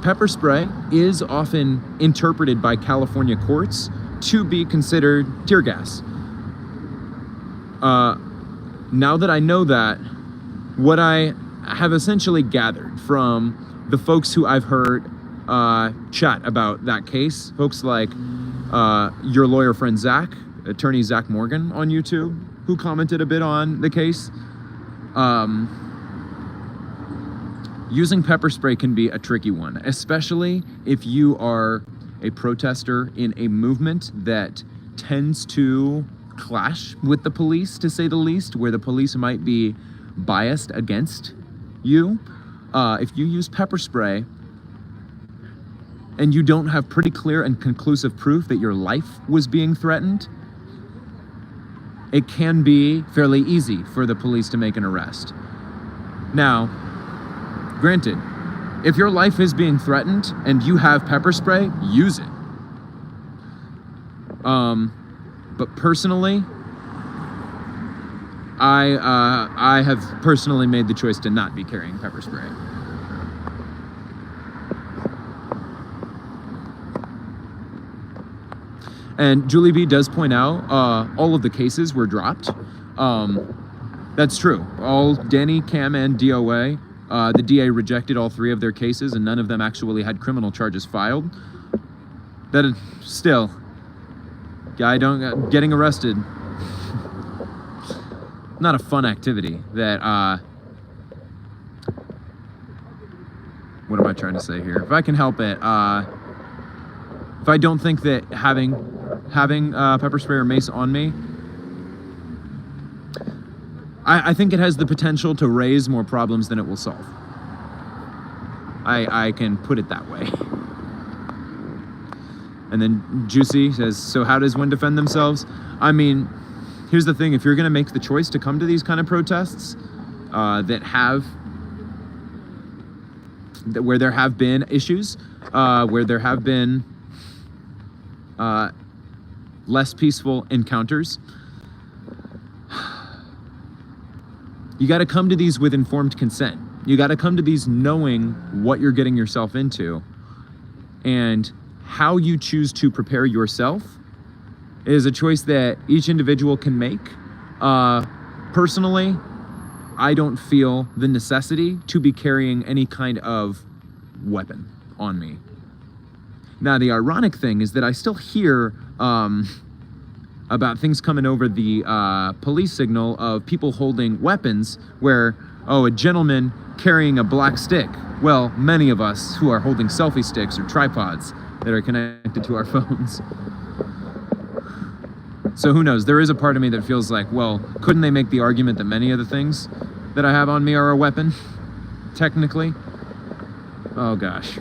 Speaker 1: pepper spray is often interpreted by California courts to be considered tear gas. Now that I know that, what I have essentially gathered from the folks who I've heard chat about that case, folks like your lawyer friend Zach, attorney Zach Morgan on YouTube, who commented a bit on the case. Using pepper spray can be a tricky one, especially if you are a protester in a movement that tends to clash with the police, to say the least, where the police might be biased against you. If you use pepper spray and you don't have pretty clear and conclusive proof that your life was being threatened, it can be fairly easy for the police to make an arrest. Now, granted, if your life is being threatened and you have pepper spray, use it. But personally, I have personally made the choice to not be carrying pepper spray. And Julie B does point out all of the cases were dropped. That's true. All Danny, Cam, and DOA, the DA rejected all three of their cases, and none of them actually had criminal charges filed. That still, getting arrested. Not a fun activity that what am I trying to say here? If I can help it, if I don't think that having pepper spray or mace on me I think it has the potential to raise more problems than it will solve. I can put it that way. And then Juicy says, so how does one defend themselves? I mean, here's the thing. If you're going to make the choice to come to these kind of protests where there have been issues, where there have been less peaceful encounters, you got to come to these with informed consent. You got to come to these knowing what you're getting yourself into, and how you choose to prepare yourself is a choice that each individual can make. Personally, I don't feel the necessity to be carrying any kind of weapon on me. Now, the ironic thing is that I still hear about things coming over the police signal of people holding weapons where, oh, a gentleman carrying a black stick. Well, many of us who are holding selfie sticks or tripods that are connected to our phones. So who knows? There is a part of me that feels like, well, couldn't they make the argument that many of the things that I have on me are a weapon, technically? Oh gosh.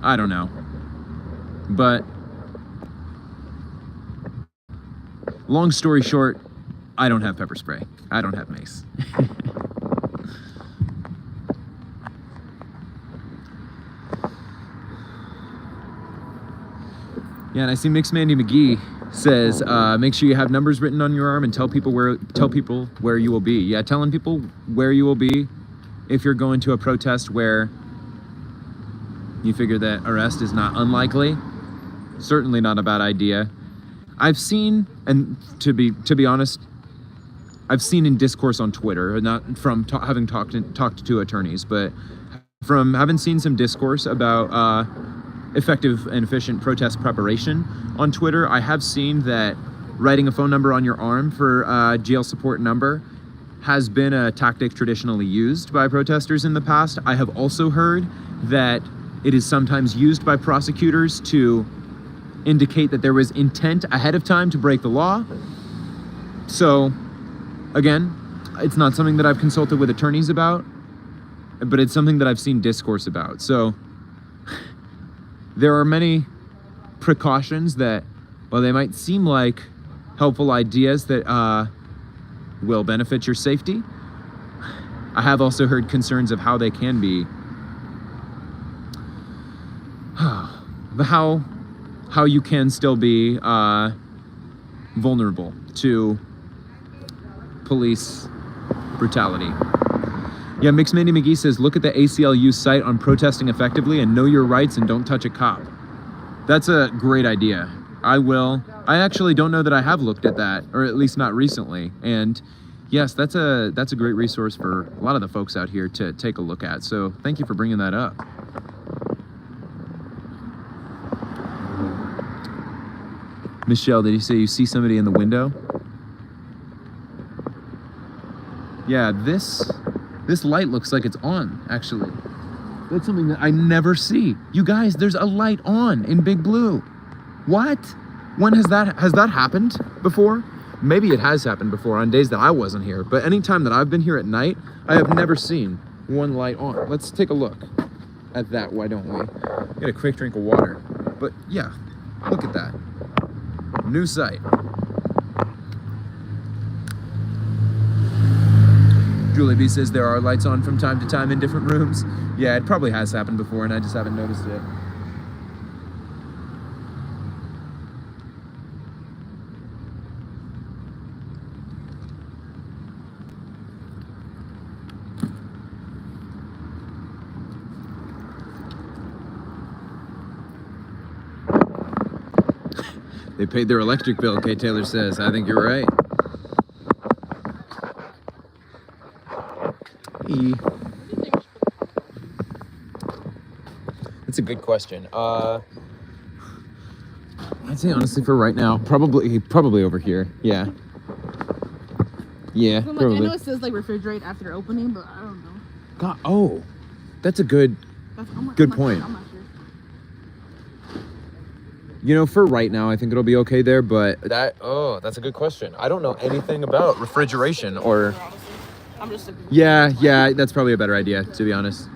Speaker 1: I don't know. But long story short, I don't have pepper spray. I don't have mace. Yeah, and I see Mixed Mandy McGee says, make sure you have numbers written on your arm and tell people where you will be. Yeah, telling people where you will be if you're going to a protest where you figure that arrest is not unlikely. Certainly not a bad idea. I've seen, and to be honest, I've seen in discourse on Twitter, not from having talked to attorneys, but from having seen some discourse about effective and efficient protest preparation on Twitter, I have seen that writing a phone number on your arm for a jail support number has been a tactic traditionally used by protesters in the past. I have also heard that it is sometimes used by prosecutors to indicate that there was intent ahead of time to break the law. So, again, it's not something that I've consulted with attorneys about, but it's something that I've seen discourse about. So, there are many precautions that, while they might seem like helpful ideas that will benefit your safety, I have also heard concerns of how they can be, how you can still be vulnerable to police brutality. Yeah, Mixed Mandy McGee says, look at the ACLU site on protesting effectively and know your rights and don't touch a cop. That's a great idea. I will. I actually don't know that I have looked at that, or at least not recently. And yes, that's a great resource for a lot of the folks out here to take a look at. So thank you for bringing that up. Michelle, did you say you see somebody in the window? Yeah, this light looks like it's on, actually. That's something that I never see. You guys, there's a light on in Big Blue. What? When has that happened before? Maybe it has happened before on days that I wasn't here, but anytime that I've been here at night, I have never seen one light on. Let's take a look at that, why don't we? Get a quick drink of water. But yeah, look at that. New sight. Julie B says there are lights on from time to time in different rooms. Yeah, it probably has happened before and I just haven't noticed it. They paid their electric bill, Kate Taylor says. I think you're right. That's a good question. I'd say honestly for right now, probably over here. Yeah. Yeah,
Speaker 3: So,
Speaker 1: probably.
Speaker 3: I know it says like refrigerate after opening, but I don't know.
Speaker 1: God, oh, that's a good
Speaker 3: I'm
Speaker 1: Good
Speaker 3: not
Speaker 1: point.
Speaker 3: Sure. I'm not sure.
Speaker 1: You know, for right now, I think it'll be okay there, but that's a good question. I don't know anything about refrigeration or...
Speaker 3: I'm just a
Speaker 1: Yeah, that's probably a better idea, to be honest.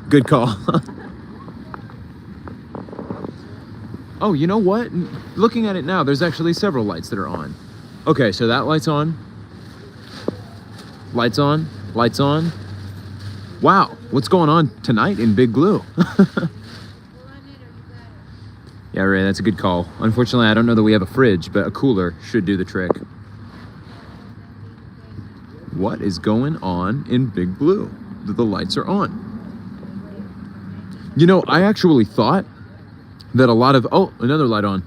Speaker 1: Good call. Oh, you know what? Looking at it now, there's actually several lights that are on. Okay, so that light's on. Lights on. Lights on. Wow, what's going on tonight in Big Blue? Yeah, Ray, that's a good call. Unfortunately, I don't know that we have a fridge, but a cooler should do the trick. What is going on in Big Blue? The lights are on. You know, I actually thought that a lot of... Oh, another light on.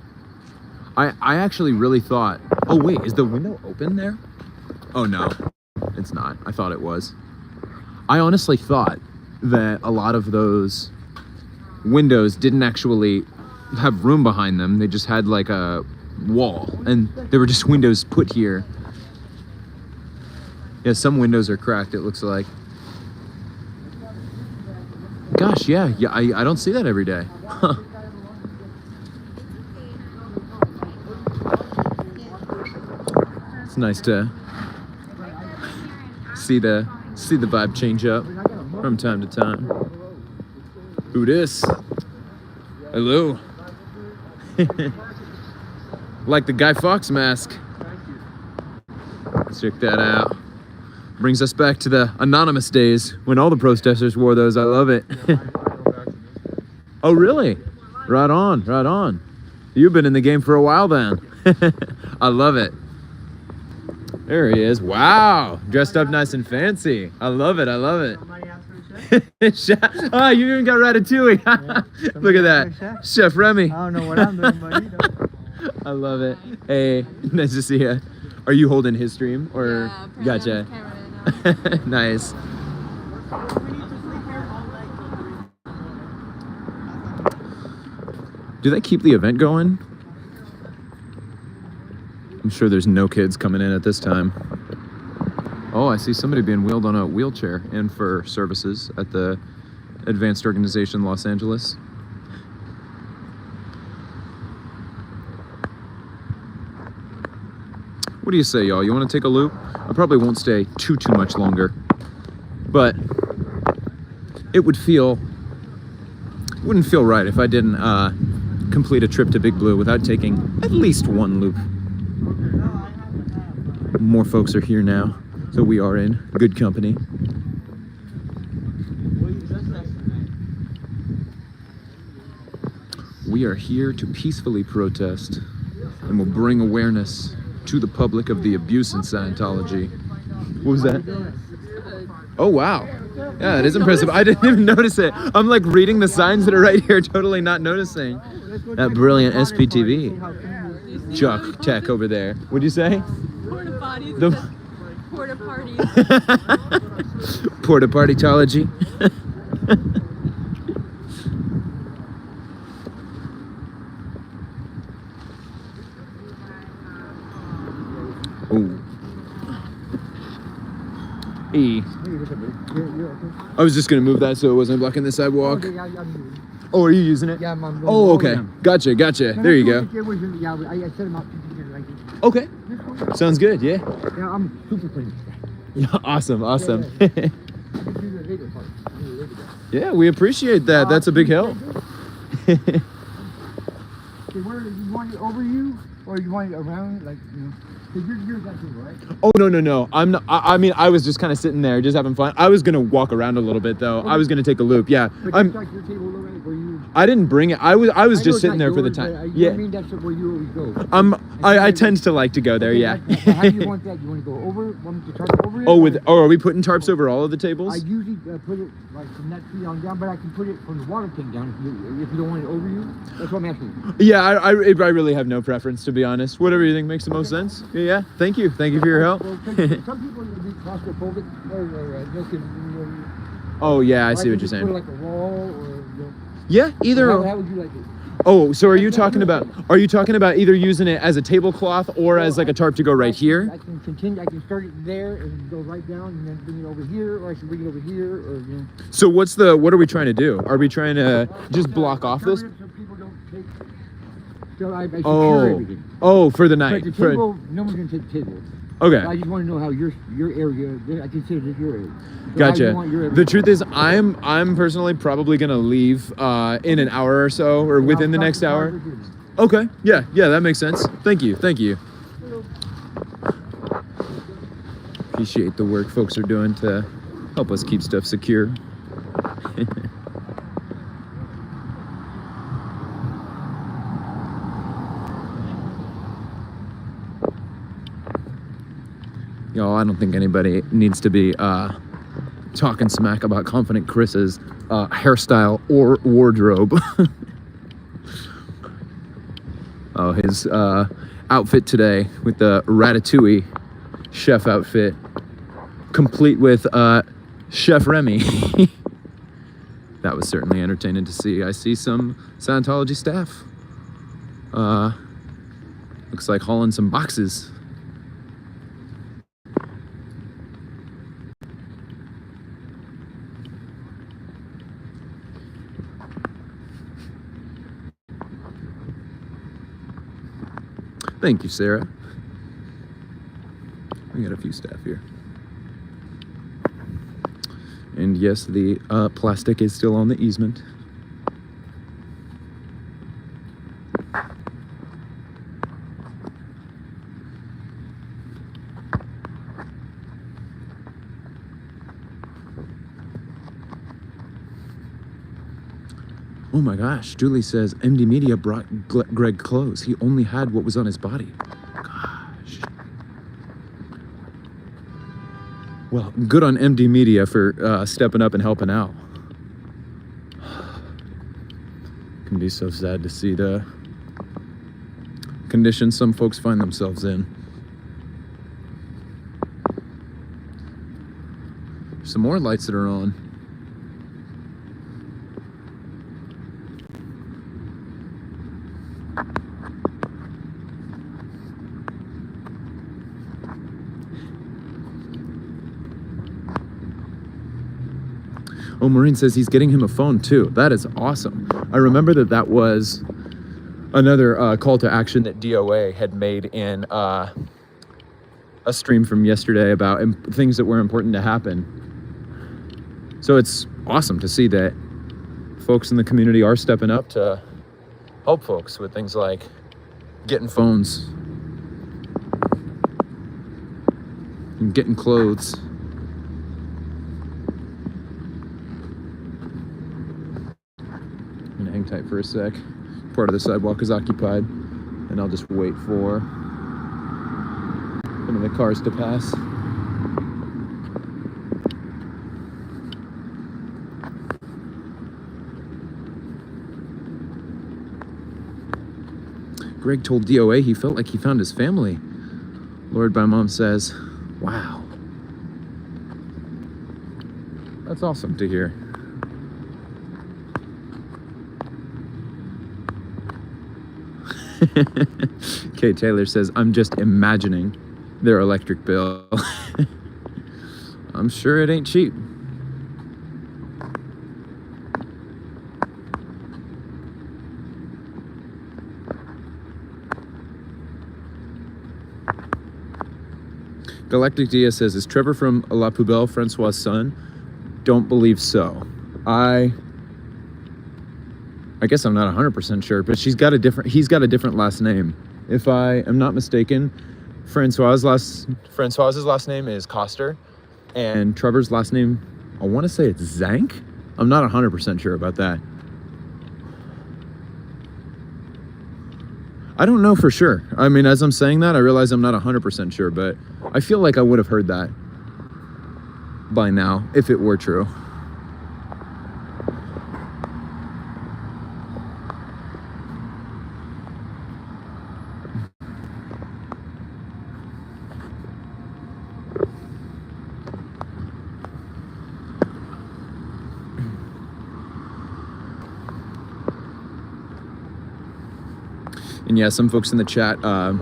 Speaker 1: I actually really thought... Oh, wait, is the window open there? Oh, no, it's not. I thought it was. I honestly thought that a lot of those windows didn't actually have room behind them. They just had like a wall, and they were just windows put here. Yeah, some windows are cracked, it looks like. Gosh, yeah, I don't see that every day. Huh. It's nice to see the vibe change up from time to time. Who dis? Hello. Like the Guy Fawkes mask. Let's check that out. Brings us back to the anonymous days when all the protesters wore those. I love it. Oh, really? Right on, right on. You've been in the game for a while then. I love it. There he is. Wow. Dressed up nice and fancy. I love it. I love it. Oh, you even got Ratatouille. Look at that. Chef Remy.
Speaker 8: I don't know what I'm doing, but you know.
Speaker 1: I love it. Hey, nice to see you. Are you holding his stream? Or gotcha. Nice. Do they keep the event going? I'm sure there's no kids coming in at this time. Oh, I see somebody being wheeled on a wheelchair in for services at the Advanced Organization Los Angeles. What do you say, y'all? You want to take a loop? I probably won't stay too much longer, but it wouldn't feel right if I didn't complete a trip to Big Blue without taking at least one loop. More folks are here now, so we are in good company. We are here to peacefully protest and will bring awareness to the public of the abuse in Scientology. What was that? Oh, wow. Yeah, it is impressive. I didn't even notice it. I'm like reading the signs that are right here, totally not noticing. That brilliant SPTV. Chuck Tech over there. What'd you say?
Speaker 3: porta potties. Porta parties.
Speaker 1: Porta partytology. Ooh. E. I was just gonna move that so it wasn't blocking the sidewalk. Oh, are you using it?
Speaker 8: Yeah, I'm
Speaker 1: Oh, okay. Gotcha. There you go.
Speaker 8: I set them up.
Speaker 1: Okay. Sounds good. Yeah.
Speaker 8: Yeah, I'm super clean.
Speaker 1: Yeah. Awesome. Yeah, we appreciate that. That's a big help.
Speaker 8: Okay, where you want it over you, or you want it around, like, you know? You're that table, right?
Speaker 1: Oh, no. I'm not. I mean, I was just kind of sitting there, just having fun. I was gonna walk around a little bit though. I was gonna take a loop. Yeah.
Speaker 8: But
Speaker 1: I'm.
Speaker 8: like your table, like, where you...
Speaker 1: I didn't bring it. I was
Speaker 8: I know
Speaker 1: just
Speaker 8: it's
Speaker 1: sitting
Speaker 8: not
Speaker 1: there for the
Speaker 8: yours,
Speaker 1: time.
Speaker 8: but,
Speaker 1: Yeah.
Speaker 8: I mean, that's where you always go.
Speaker 1: I tend to like to go there.
Speaker 8: Okay,
Speaker 1: Yeah.
Speaker 8: How do you want that? You want to go over? Want me to tarp over it?
Speaker 1: Oh, are we putting tarps over all of the tables?
Speaker 8: I usually put it like from that tree on down, but I can put it from the water tank down if you don't want it over you. That's what I'm asking.
Speaker 1: Yeah, I really have no preference, to be honest. Whatever you think makes the most sense. Yeah. Thank you for your help.
Speaker 8: Well, some people be claustrophobic or
Speaker 1: Oh yeah, I see
Speaker 8: can
Speaker 1: what you're
Speaker 8: just
Speaker 1: saying.
Speaker 8: Put like a wall or.
Speaker 1: Yeah, either.
Speaker 8: How would you like it?
Speaker 1: Oh, so are you talking about either using it as a tablecloth or as like a tarp to go right here?
Speaker 8: I can continue. I can start it there and go right down and then bring it over here, or I can bring it over here, or you know.
Speaker 1: So what are we trying to do? Are we trying to just block off this?
Speaker 8: So people don't take.
Speaker 9: So I secure
Speaker 1: Oh,
Speaker 9: everything.
Speaker 1: oh, for the night.
Speaker 9: But the
Speaker 1: For-
Speaker 9: table, no one's gonna take the table.
Speaker 1: okay.
Speaker 9: I just want to know how your area. I consider this your area. So how you
Speaker 1: Gotcha.
Speaker 9: want your area.
Speaker 1: The truth is, I'm personally probably gonna leave in an hour or so, or
Speaker 9: And
Speaker 1: within
Speaker 9: I'll
Speaker 1: the
Speaker 9: stop
Speaker 1: next
Speaker 9: the cars
Speaker 1: hour.
Speaker 9: with you then.
Speaker 1: Okay. Yeah, that makes sense. Thank you. Appreciate the work folks are doing to help us keep stuff secure. Yo, I don't think anybody needs to be talking smack about Confident Chris's hairstyle or wardrobe. Oh, his outfit today with the Ratatouille chef outfit, complete with Chef Remy. That was certainly entertaining to see. I see some Scientology staff. Looks like hauling some boxes. Thank you, Sarah. We got a few staff here. And yes, the plastic is still on the easement. Oh my gosh, Julie says MD Media brought Greg clothes. He only had what was on his body. Gosh. Well, good on MD Media for stepping up and helping out. Can be so sad to see the conditions some folks find themselves in. Some more lights that are on. Oh, Maureen says he's getting him a phone too. That is awesome. I remember that was another call to action that DOA had made in a stream from yesterday about things that were important to happen. So it's awesome to see that folks in the community are stepping up to help folks with things like getting phones and getting clothes. Hang tight for a sec. Part of the sidewalk is occupied, and I'll just wait for some of the cars to pass. Greg told DOA he felt like he found his family. Lord by Mom says, wow. That's awesome to hear. Kay Taylor says, I'm just imagining their electric bill. I'm sure it ain't cheap. Galactic Dia says, is Trevor from La Poubelle Francois' son? Don't believe so. I guess I'm not 100% sure, but he's got a different last name. If I am not mistaken, Francois's last name is Coster, and Trevor's last name, I want to say it's Zank. I'm not 100% sure about that. I don't know for sure. I mean, as I'm saying that, I realize I'm not 100% sure, but I feel like I would have heard that by now if it were true. And yeah, some folks in the chat are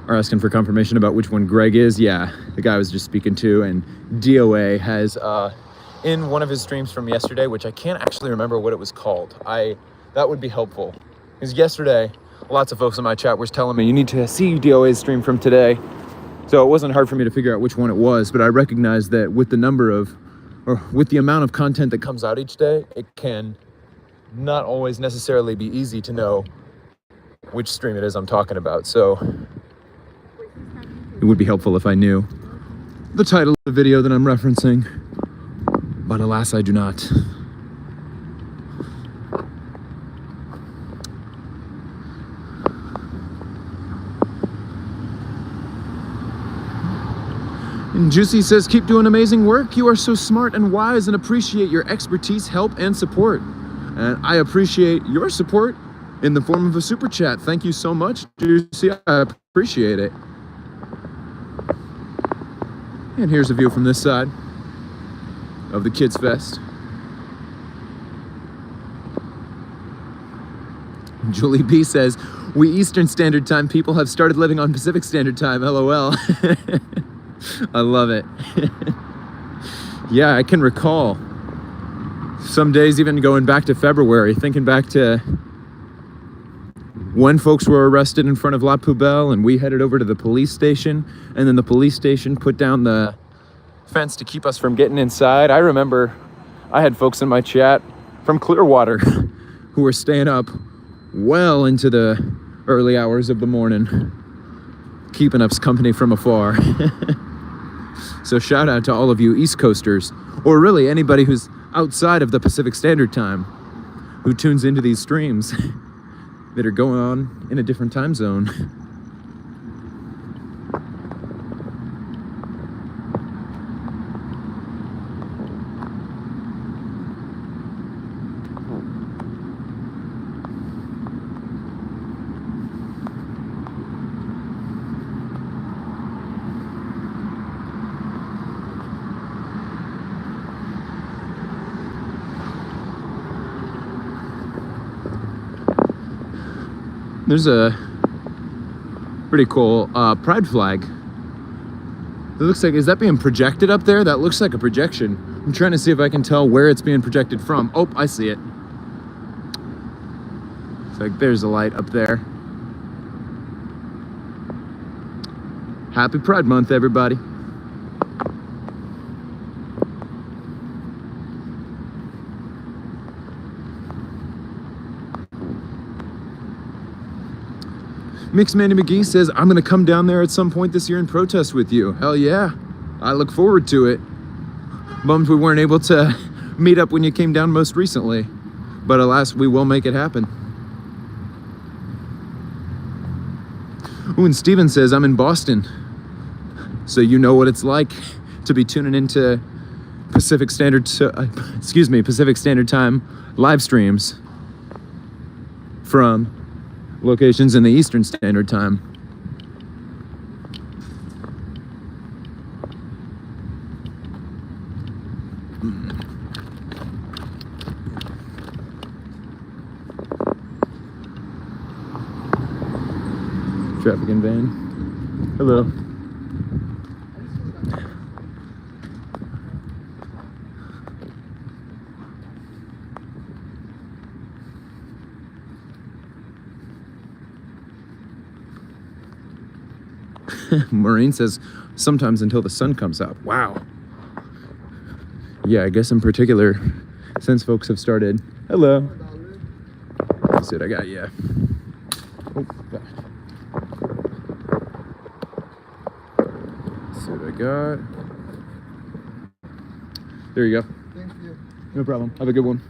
Speaker 1: asking for confirmation about which one Greg is. Yeah, the guy I was just speaking to, and DOA has in one of his streams from yesterday, which I can't actually remember what it was called. That would be helpful, because yesterday lots of folks in my chat were telling me you need to see DOA's stream from today. So it wasn't hard for me to figure out which one it was, but I recognized that with the with the amount of content that comes out each day, it can not always necessarily be easy to know which stream it is I'm talking about. So it would be helpful if I knew the title of the video that I'm referencing, but alas, I do not. And Juicy says, keep doing amazing work. You are so smart and wise and appreciate your expertise, help, and support. And I appreciate your support in the form of a super chat. Thank you so much, Juicy. I appreciate it. And here's a view from this side of the Kids Fest. Julie B says, we Eastern Standard Time people have started living on Pacific Standard Time, LOL. I love it. Yeah, I can recall some days even going back to February, thinking back to when folks were arrested in front of La Poubelle and we headed over to the police station, and then the police station put down the fence to keep us from getting inside. I remember I had folks in my chat from Clearwater who were staying up well into the early hours of the morning, keeping us company from afar. So shout out to all of you East Coasters, or really anybody who's outside of the Pacific Standard Time who tunes into these streams that are going on in a different time zone. There's a pretty cool pride flag. It looks like, is that being projected up there? That looks like a projection. I'm trying to see if I can tell where it's being projected from. Oh, I see it. It's like there's a light up there. Happy Pride Month, everybody. Mixed Manny McGee says, I'm gonna come down there at some point this year and protest with you. Hell yeah, I look forward to it. Bummed we weren't able to meet up when you came down most recently, but alas, we will make it happen. Ooh, and Steven says, I'm in Boston, so you know what it's like to be tuning into Pacific Standard Time live streams from locations in the Eastern Standard Time. Traffic in van. Hello. Maureen says, sometimes until the sun comes up. Wow. Yeah, I guess in particular, since folks have started. Hello. Let's see what I got, yeah. Oh, gosh. Let's see what I got. There you go.
Speaker 4: Thank you.
Speaker 1: No problem. Have a good one.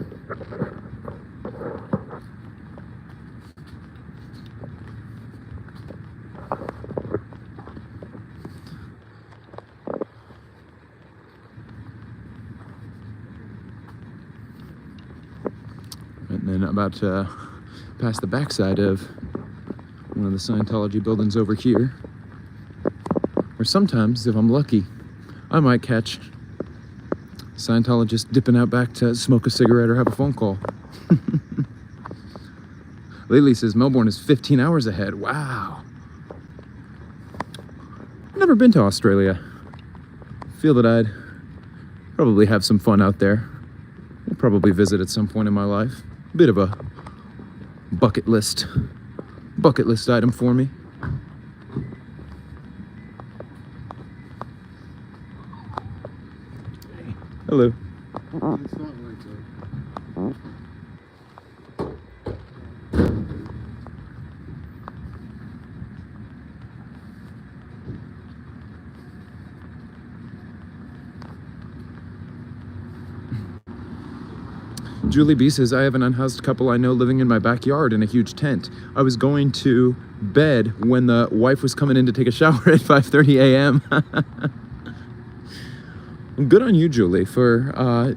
Speaker 1: And then about to pass the backside of one of the Scientology buildings over here. Or sometimes, if I'm lucky, I might catch a Scientologist dipping out back to smoke a cigarette or have a phone call. Lily says Melbourne is 15 hours ahead. Wow. Never been to Australia. Feel that I'd probably have some fun out there. I'll probably visit at some point in my life. Bit of a bucket list bucket list item for me. Hello.
Speaker 4: It's not like that.
Speaker 1: Julie B says, I have an unhoused couple I know living in my backyard in a huge tent. I was going to bed when the wife was coming in to take a shower at 5:30 a.m. Good on you, Julie, for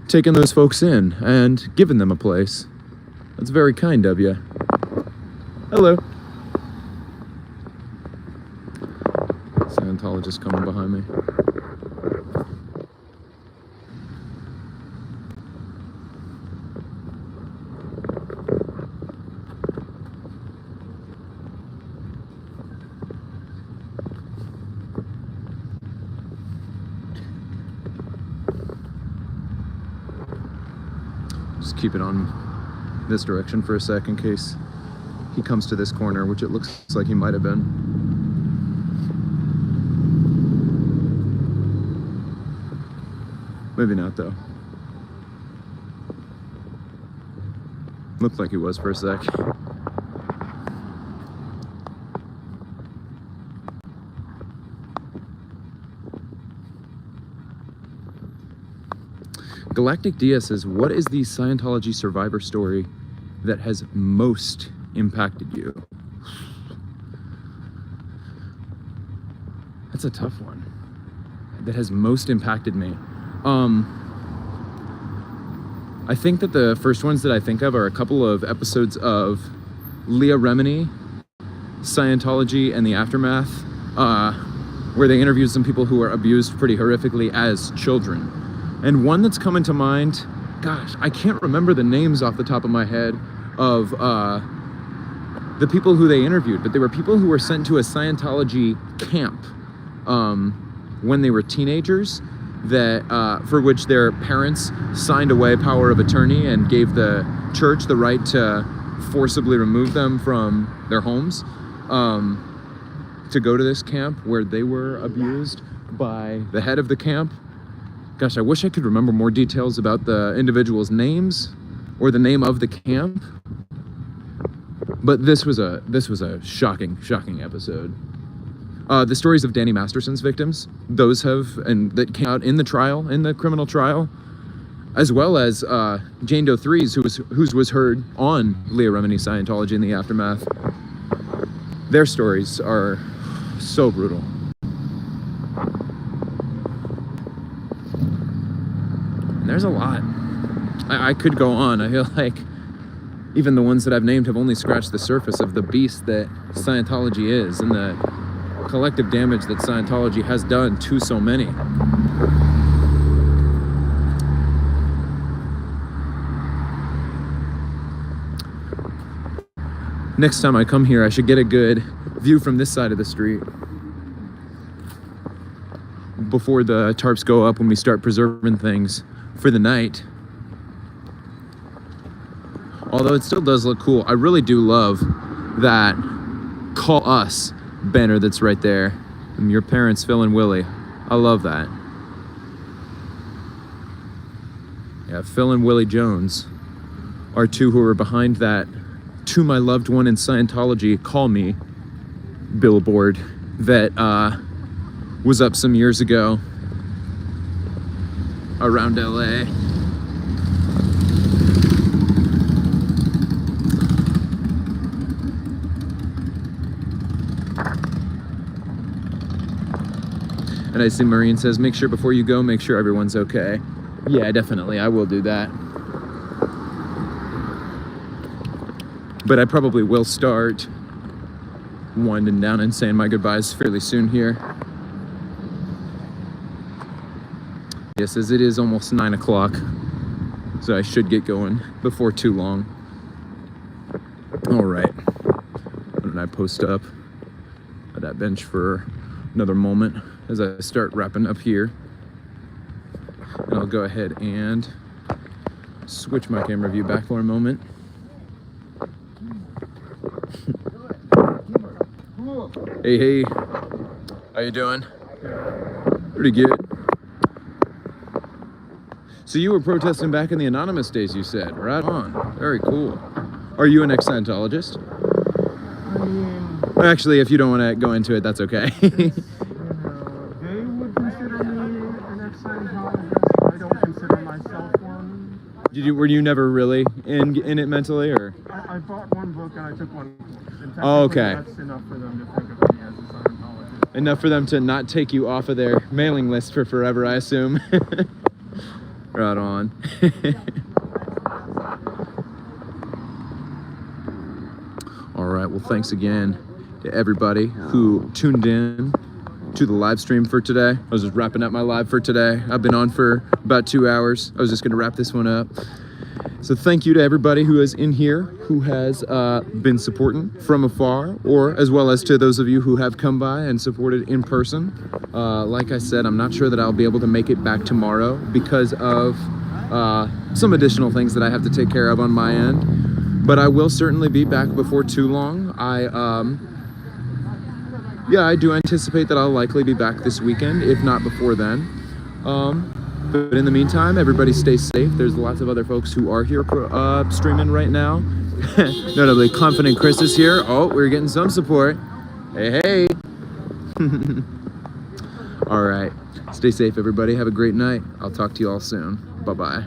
Speaker 1: taking those folks in and giving them a place. That's very kind of you. Hello. Scientologist coming behind me. Just keep it on this direction for a sec in case he comes to this corner, which it looks like he might have been. Maybe not, though. Looked like he was for a sec. Galactic Dia says, what is the Scientology survivor story that has most impacted you? That's a tough one. That has most impacted me. I think that the first ones that I think of are a couple of episodes of Leah Remini, Scientology and the Aftermath, where they interviewed some people who were abused pretty horrifically as children. And one that's coming to mind, gosh, I can't remember the names off the top of my head of the people who they interviewed, but they were people who were sent to a Scientology camp when they were teenagers, that for which their parents signed away power of attorney and gave the church the right to forcibly remove them from their homes to go to this camp where they were abused by the head of the camp. Gosh, I wish I could remember more details about the individuals' names or the name of the camp. But this was a shocking episode. The stories of Danny Masterson's victims, those that came out in the trial, in the criminal trial, as well as Jane Doe 3's, whose was heard on Leah Remini, Scientology and the Aftermath. Their stories are so brutal. And there's a lot. I could go on. I feel like even the ones that I've named have only scratched the surface of the beast that Scientology is and the collective damage that Scientology has done to so many. Next time I come here, I should get a good view from this side of the street before the tarps go up when we start preserving things for the night. Although it still does look cool. I really do love that Call Us banner that's right there. And your parents, Phil and Willie. I love that. Yeah, Phil and Willie Jones are two who are behind that "To My Loved One in Scientology, Call Me" billboard that was up some years ago around LA. And I see Maureen says, make sure before you go, make sure everyone's okay. Yeah, definitely, I will do that. But I probably will start winding down and saying my goodbyes fairly soon here. Yes, as it is almost 9 o'clock, so I should get going before too long. All right, why don't I post up at that bench for another moment as I start wrapping up here. And I'll go ahead and switch my camera view back for a moment. Hey, hey. How you doing? Pretty good. So you were protesting back in the anonymous days, you said. Right on. Very cool. Are you an ex-Scientologist?
Speaker 2: I mean,
Speaker 1: Actually, if you don't want to go into it, that's okay.
Speaker 2: they would consider me an ex-Scientologist. I don't consider myself one.
Speaker 1: Were you never really in it mentally, or?
Speaker 2: I bought one book and I took one course. And
Speaker 1: Oh, okay.
Speaker 2: That's enough for them to think of me as a Scientologist.
Speaker 1: Enough for them to not take you off of their mailing list for forever, I assume. Right on. All right, well, thanks again to everybody who tuned in to the live stream for today. I was just wrapping up my live for today. I've been on for about 2 hours. I was just gonna wrap this one up. So thank you to everybody who is in here, who has been supporting from afar, or as well as to those of you who have come by and supported in person. Like I said, I'm not sure that I'll be able to make it back tomorrow because of some additional things that I have to take care of on my end. But I will certainly be back before too long. I do anticipate that I'll likely be back this weekend, if not before then. But in the meantime, everybody stay safe. There's lots of other folks who are here streaming right now. Notably, Confident Chris is here. Oh, we're getting some support. Hey, hey. All right. Stay safe, everybody. Have a great night. I'll talk to you all soon. Bye-bye.